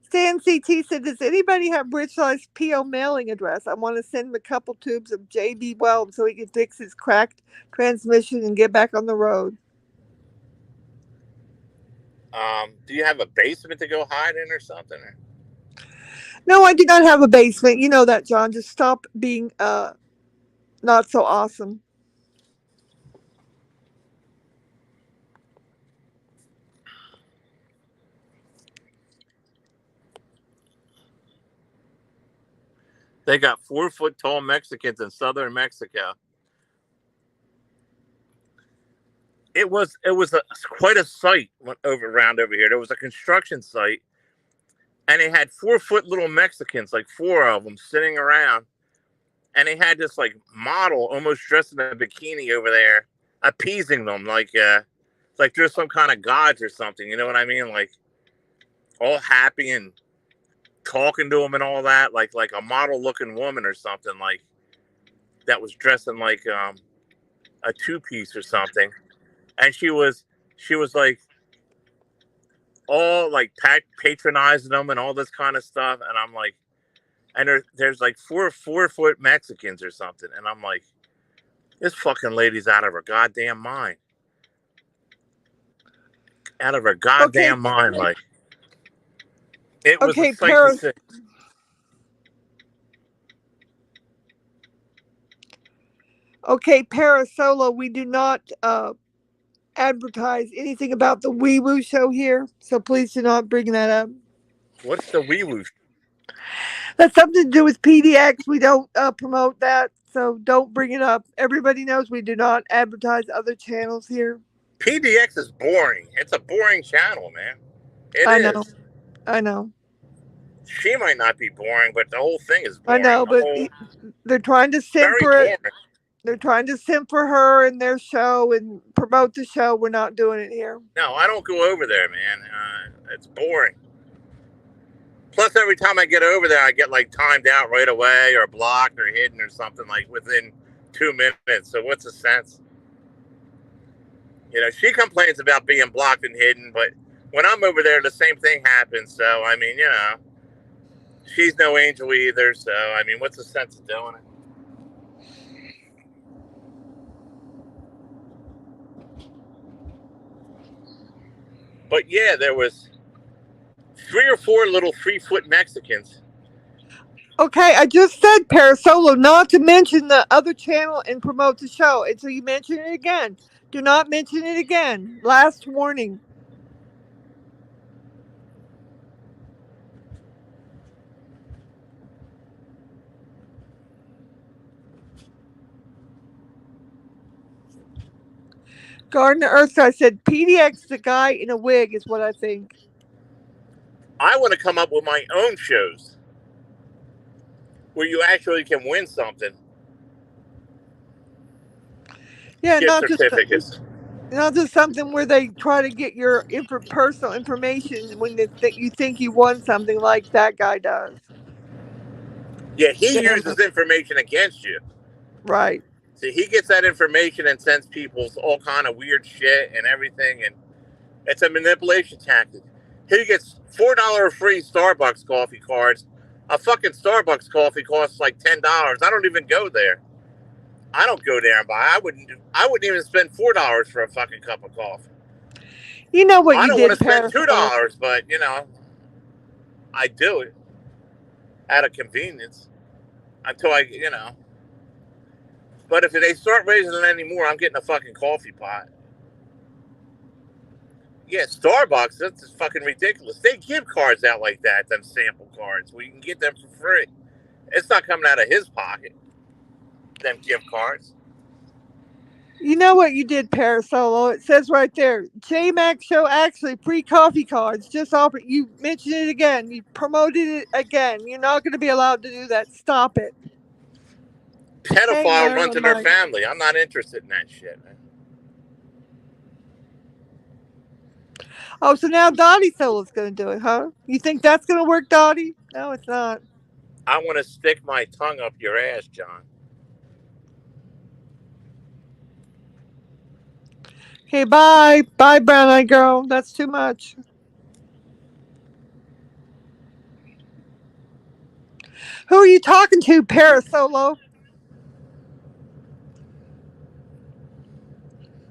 Stan CT said, does anybody have Richard's P.O. mailing address? I want to send him a couple tubes of J.B. Weld so he can fix his cracked transmission and get back on the road. Do you have a basement to go hide in or something? No, I do not have a basement. You know that, John. Just stop being not so awesome. They got 4-foot tall Mexicans in southern Mexico. It was quite a sight around over here. There was a construction site, and they had 4-foot little Mexicans, like 4 of them, sitting around, and they had this like model almost dressed in a bikini over there, appeasing them like there's some kind of gods or something. You know what I mean? Like all happy and talking to them and all that, like a model looking woman or something, like that was dressed in like a 2-piece or something, and she was like all like patronizing them and all this kind of stuff, and I'm like, and there's like 4-foot Mexicans or something, and I'm like, this fucking lady's out of her goddamn mind, mind, like. It was a sight to see. Okay, Parasolo, we do not advertise anything about the Wee Woo show here, so please do not bring that up. What's the Wee Woo? That's something to do with PDX. We don't promote that, so don't bring it up. Everybody knows we do not advertise other channels here. PDX is boring. It's a boring channel, man. I know. She might not be boring, but the whole thing is boring. I know, but they're trying to simp for it. They're trying to simp for her and their show and promote the show. We're not doing it here. No, I don't go over there, man. It's boring. Plus, every time I get over there, I get like timed out right away or blocked or hidden or something like within 2 minutes. So what's the sense? She complains about being blocked and hidden, but when I'm over there, the same thing happens. So, I mean, she's no angel either. So, I mean, what's the sense of doing it? But yeah, there was 3 or 4 little 3-foot Mexicans. Okay, I just said, Parasolo, not to mention the other channel and promote the show until you mention it again. Do not mention it again. Last warning. Garden of Earth, I said, PDX, the guy in a wig, is what I think. I want to come up with my own shows where you actually can win something. Yeah, Gift not certificates. Not just something where they try to get your personal information when you think you won something like that guy does. Yeah, he Gambler. uses information against you. Right. See, he gets that information and sends people all kind of weird shit and everything, and it's a manipulation tactic. He gets $4 free Starbucks coffee cards. A fucking Starbucks coffee costs like $10. I don't even go there. I don't go there and buy. I wouldn't even spend $4 for a fucking cup of coffee. You know what I you don't want to did, spend Parasol? $2, but I do it out of convenience until I. But if they start raising it anymore, I'm getting a fucking coffee pot. Yeah, Starbucks, that's just fucking ridiculous. They give cards out like that, them sample cards, where you can get them for free. It's not coming out of his pocket, them gift cards. You know what you did, Parasolo? It says right there, J-Max Show actually free coffee cards. Just offer. You mentioned it again. You promoted it again. You're not going to be allowed to do that. Stop it. Hey, Pedophile runs Marilyn in their Mike. family. I'm not interested in that shit, man. Oh, so now Dottie Solo's going to do it, huh? You think that's going to work, Dottie? No, it's not. I want to stick my tongue up your ass, John. Okay, bye. Bye, brown eyed girl. That's too much. Who are you talking to, Parasolo?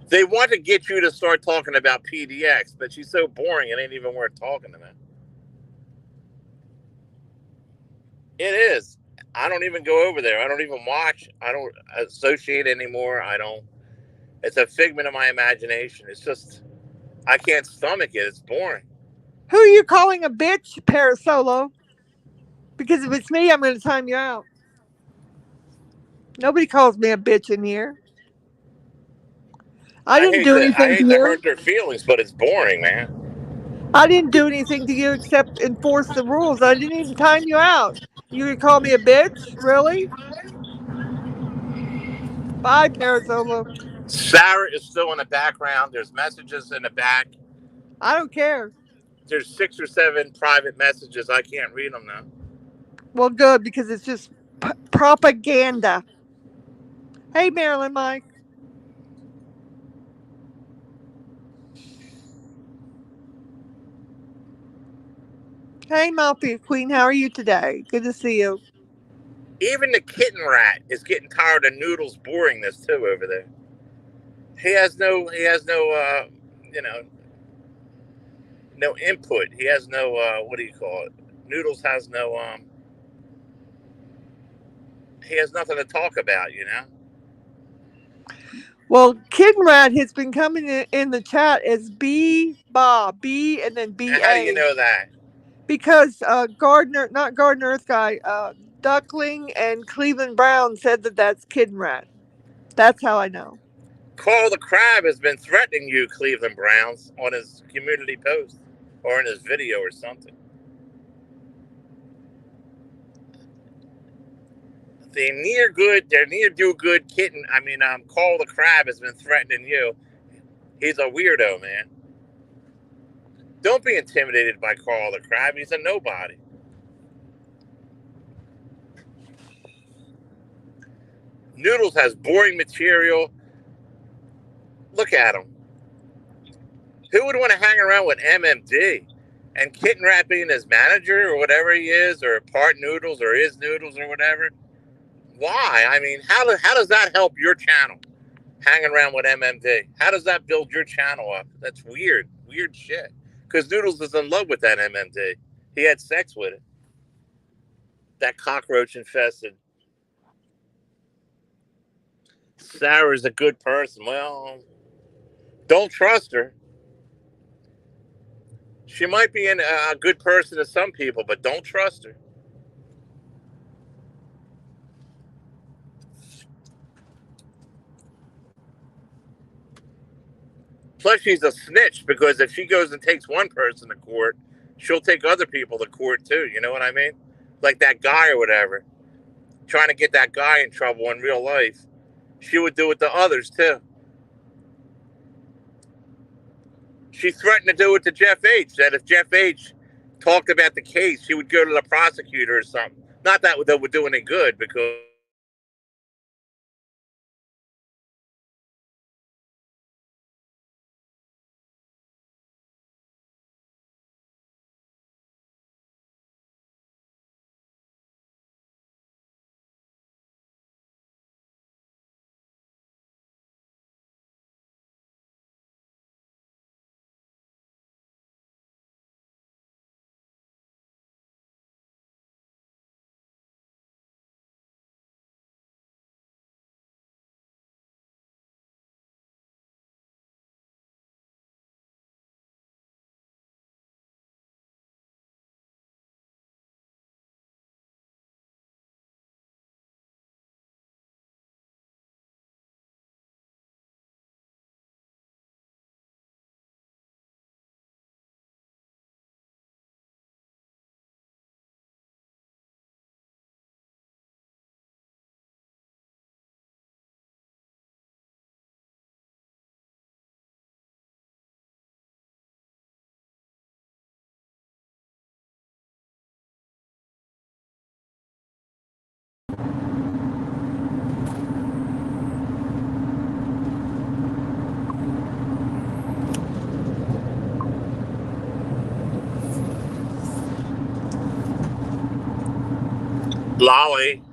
They want to get you to start talking about PDX, but she's so boring it ain't even worth talking to me. It is. I don't even go over there. I don't even watch. I don't associate anymore. I don't. It's a figment of my imagination. It's just, I can't stomach it. It's boring. Who are you calling a bitch, Parasolo? Because if it's me, I'm going to time you out. Nobody calls me a bitch in here. I didn't do I anything to hate to you. hurt their feelings, but it's boring, man. I didn't do anything to you except enforce the rules. I didn't even time you out. You could call me a bitch? Really? Bye, Parasolo. Sarah is still in the background. There's messages in the back. I don't care. There's 6 or 7 private messages. I can't read them now. Well, good, because it's just propaganda. Hey, Marilyn Mike. Hey, Mafia Queen. How are you today? Good to see you. Even the kitten rat is getting tired of Noodles boringness too over there. He has no, you know, no input. He has no, what do you call it? Noodles has no, he has nothing to talk about. Well, Kitten Rat has been coming in the chat as B and then And how do you BA. know that? Because not Gardner Earth guy, Duckling and Cleveland Brown said that that's Kitten Rat. That's how I know. Carl the Crab has been threatening you, Cleveland Browns, on his community post or in his video or something. They're near do good kitten. Carl the Crab has been threatening you. He's a weirdo, man. Don't be intimidated by Carl the Crab. He's a nobody. Noodles has boring material. Look at him. Who would want to hang around with MMD? And Kitten Rat being his manager or whatever he is, or part Noodles or is Noodles or whatever. Why? How does that help your channel? Hanging around with MMD. How does that build your channel up? That's weird. Weird shit. Because Noodles is in love with that MMD. He had sex with it. That cockroach infested. Sarah's a good person. Well, don't trust her. She might be a good person to some people, but don't trust her. Plus, she's a snitch because if she goes and takes one person to court, she'll take other people to court too. You know what I mean? Like that guy or whatever. Trying to get that guy in trouble in real life. She would do it to others too. She threatened to do it to Jeff H. That if Jeff H. talked about the case, she would go to the prosecutor or something. Not that they would do any good, because Lolly,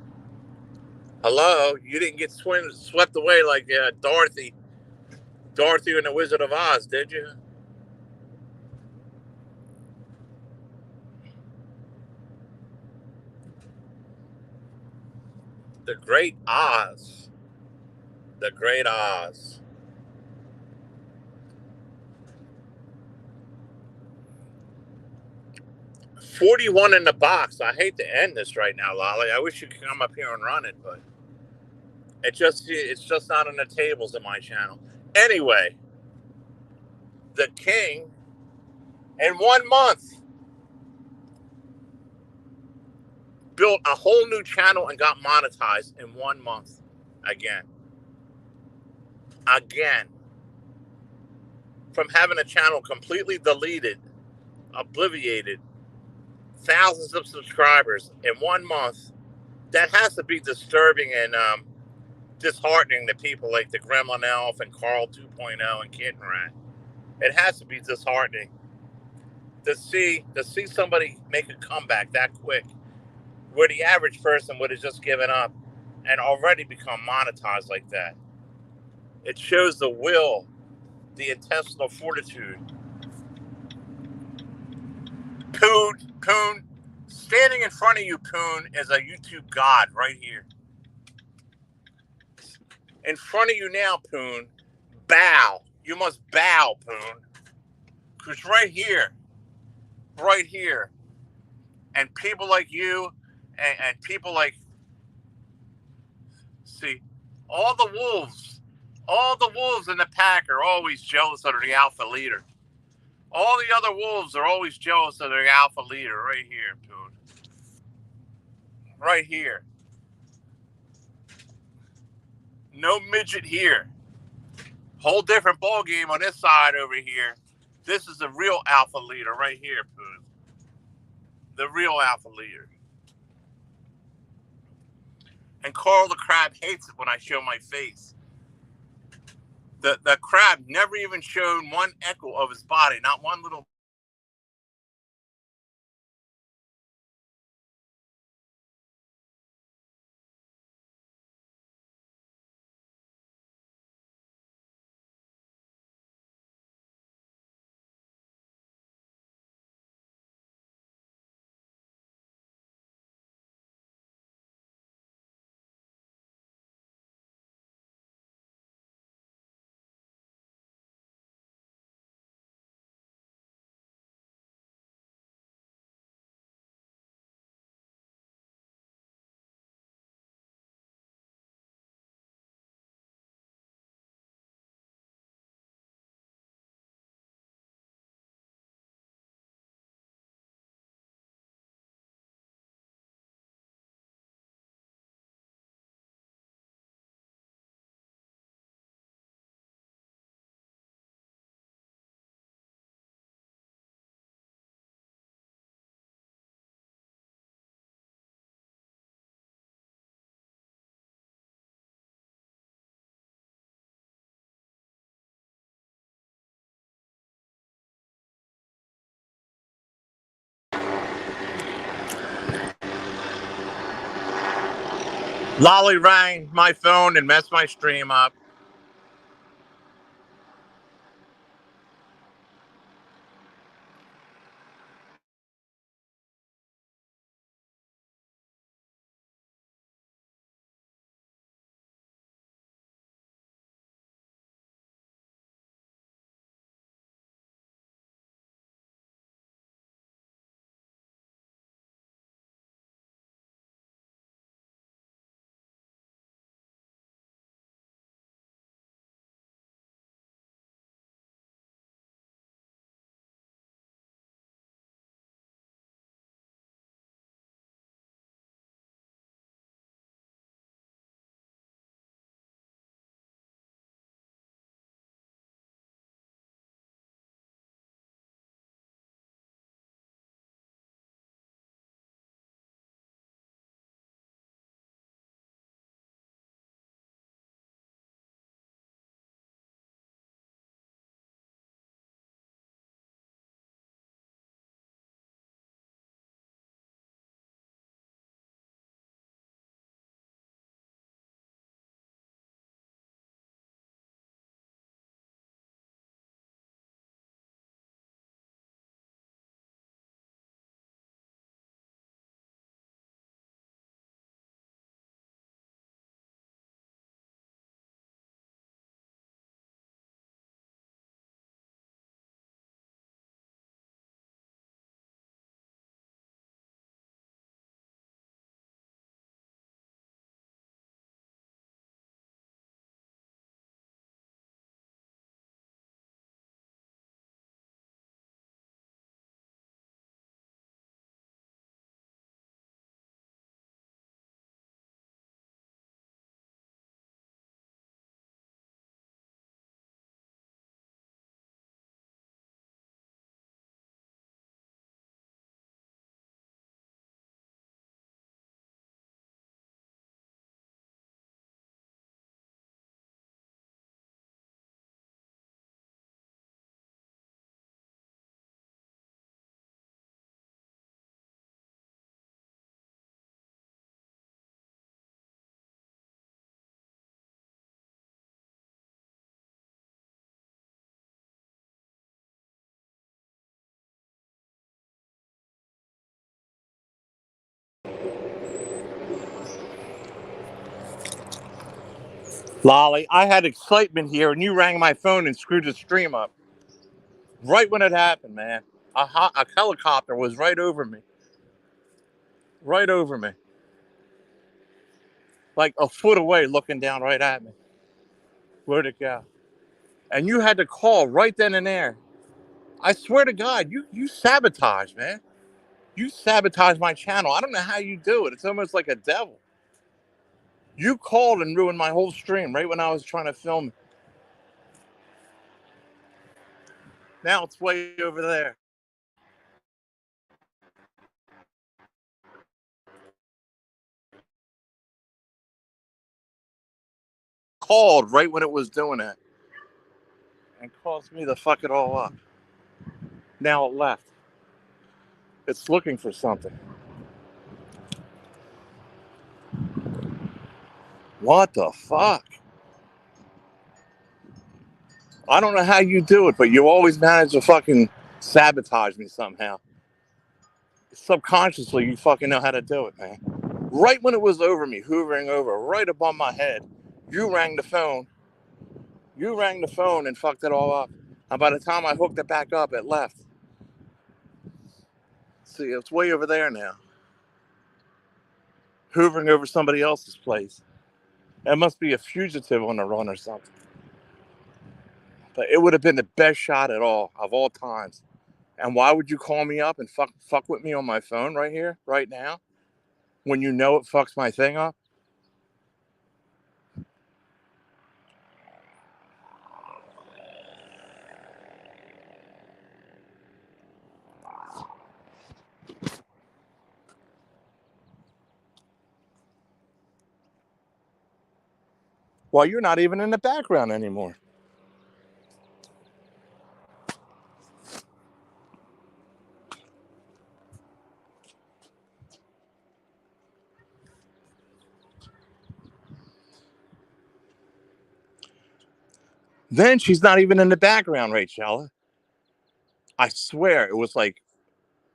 hello, you didn't get swept away like Dorothy and the Wizard of Oz, did you? The Great Oz. The Great Oz. 41 in the box. I hate to end this right now, Lolly. I wish you could come up here and run it, but it's just not on the tables in my channel. Anyway, the King in 1 month built a whole new channel and got monetized in 1 month. Again. From having a channel completely deleted, obliviated, thousands of subscribers in 1 month. That has to be disturbing and disheartening to people like the Gremlin Elf and Carl 2.0 and Kitten Rat. It has to be disheartening to see somebody make a comeback that quick, where the average person would have just given up and already become monetized like that. It shows the will, the intestinal fortitude. Poon, standing in front of you, Poon, is a YouTube god right here. In front of you now, Poon, bow. You must bow, Poon. Because right here, and people like you, and people like, see, all the wolves in the pack are always jealous of the alpha leader. All the other wolves are always jealous of their alpha leader right here, Poon. Right here. No midget here. Whole different ball game on this side over here. This is the real alpha leader right here, Poon. The real alpha leader. And Carl the Crab hates it when I show my face. The crab never even showed one echo of his body, not one little Lolly rang my phone and messed my stream up. Lolly, I had excitement here, and you rang my phone and screwed the stream up. Right when it happened, man. A helicopter was right over me. Right over me. Like a foot away looking down right at me. Where'd it go? And you had to call right then and there. I swear to God, you sabotage, man. You sabotage my channel. I don't know how you do it. It's almost like a devil. You called and ruined my whole stream right when I was trying to film. Now it's way over there. Called right when it was doing it. And caused me to fuck it all up. Now it left. It's looking for something. What the fuck? I don't know how you do it, but you always manage to fucking sabotage me somehow. Subconsciously, you fucking know how to do it, man. Right when it was over me, hoovering over, right above my head, you rang the phone. You rang the phone and fucked it all up. And by the time I hooked it back up, it left. See, it's way over there now. Hoovering over somebody else's place. It must be a fugitive on the run or something. But it would have been the best shot at of all times. And why would you call me up and fuck with me on my phone right here, right now, when you know it fucks my thing up? Well, you're not even in the background anymore. Then she's not even in the background, Rachel. I swear it was like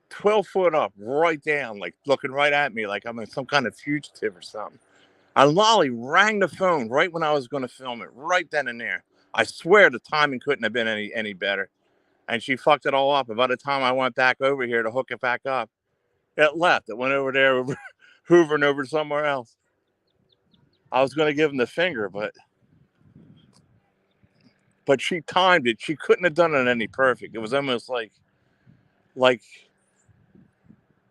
12 foot up, right down, like looking right at me like I'm in some kind of fugitive or something. And Lolly rang the phone right when I was going to film it, right then and there. I swear the timing couldn't have been any better. And she fucked it all up. And by the time I went back over here to hook it back up, it left. It went over there, hoovering over somewhere else. I was going to give him the finger, but she timed it. She couldn't have done it any perfect. It was almost like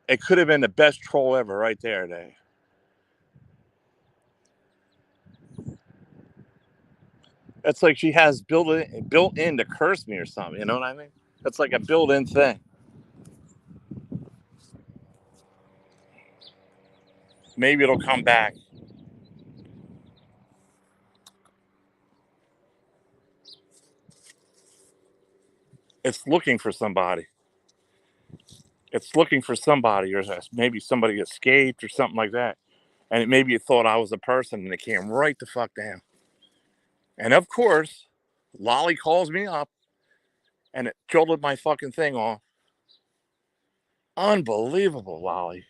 it could have been the best troll ever right there, Dave. It's like she has built in to curse me or something. You know what I mean? It's like a built-in thing. Maybe it'll come back. It's looking for somebody. It's looking for somebody, or maybe somebody escaped or something like that. And maybe it thought I was a person, and it came right the fuck down. And of course, Lolly calls me up, and it jolted my fucking thing off. Unbelievable, Lolly.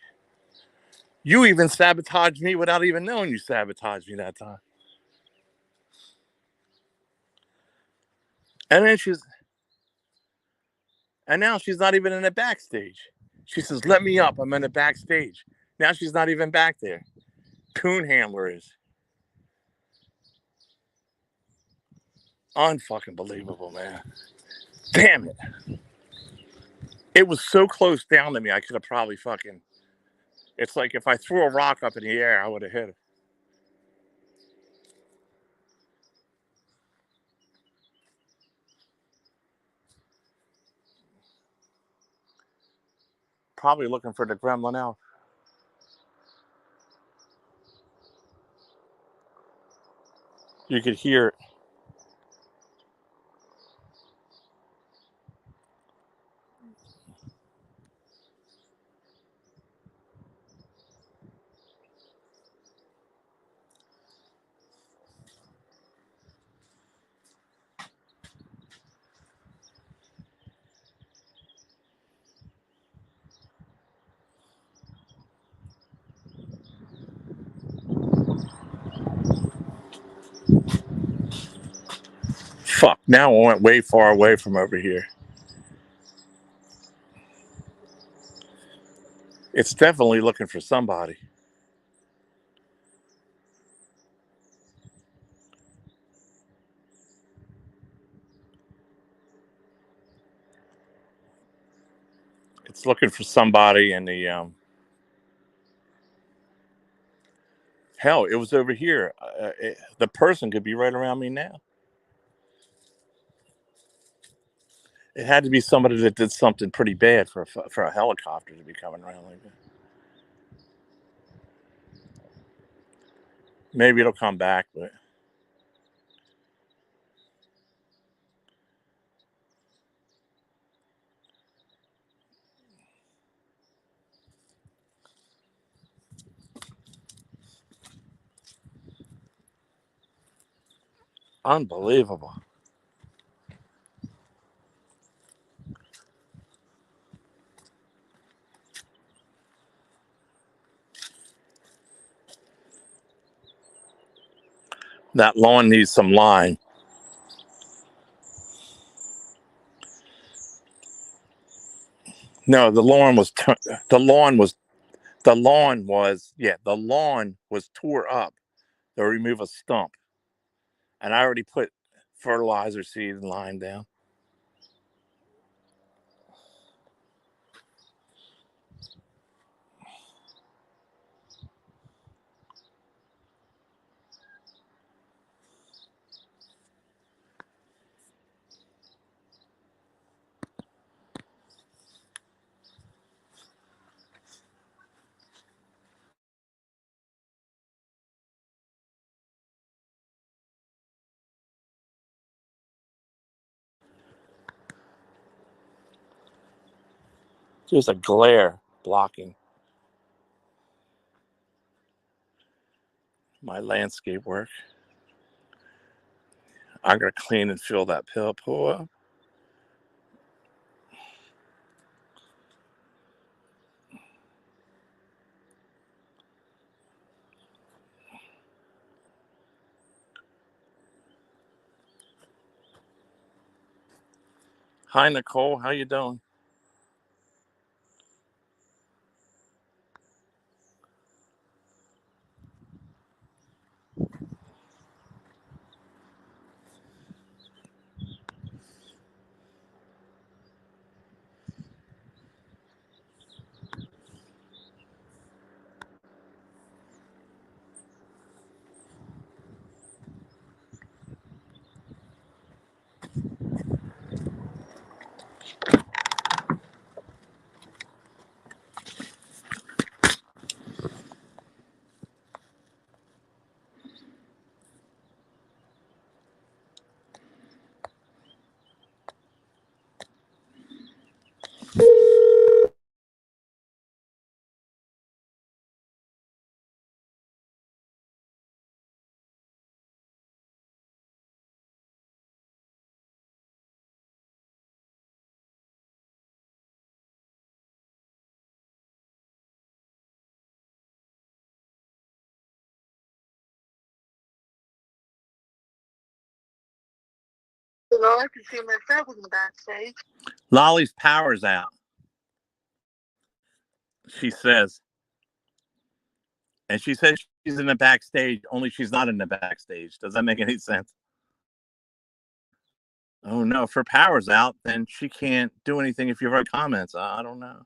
You even sabotaged me without even knowing you sabotaged me that time. And then now she's not even in the backstage. She says, "Let me up. I'm in the backstage." Now she's not even back there. Coon handler is. Unfucking believable, man. Damn it. It was so close down to me, I could have probably fucking... It's like if I threw a rock up in the air, I would have hit it. Probably looking for the gremlin elf. You could hear it. Fuck, now I went way far away from over here. It's definitely looking for somebody. It's looking for somebody in the... Hell, it was over here. The person could be right around me now. It had to be somebody that did something pretty bad for a helicopter to be coming around like that. Maybe it'll come back, but... Unbelievable. That lawn needs some lime. No, the lawn was tore up to remove a stump, and I already put fertilizer seed and lime down. There's a glare blocking my landscape work. I'm gonna clean and fill that pill pool up. Hi, Nicole. How you doing? I can see myself in the backstage. Lolly's power's out, she says. And she says she's in the backstage, only she's not in the backstage. Does that make any sense? Oh no, if her power's out, then she can't do anything if you write comments. I don't know.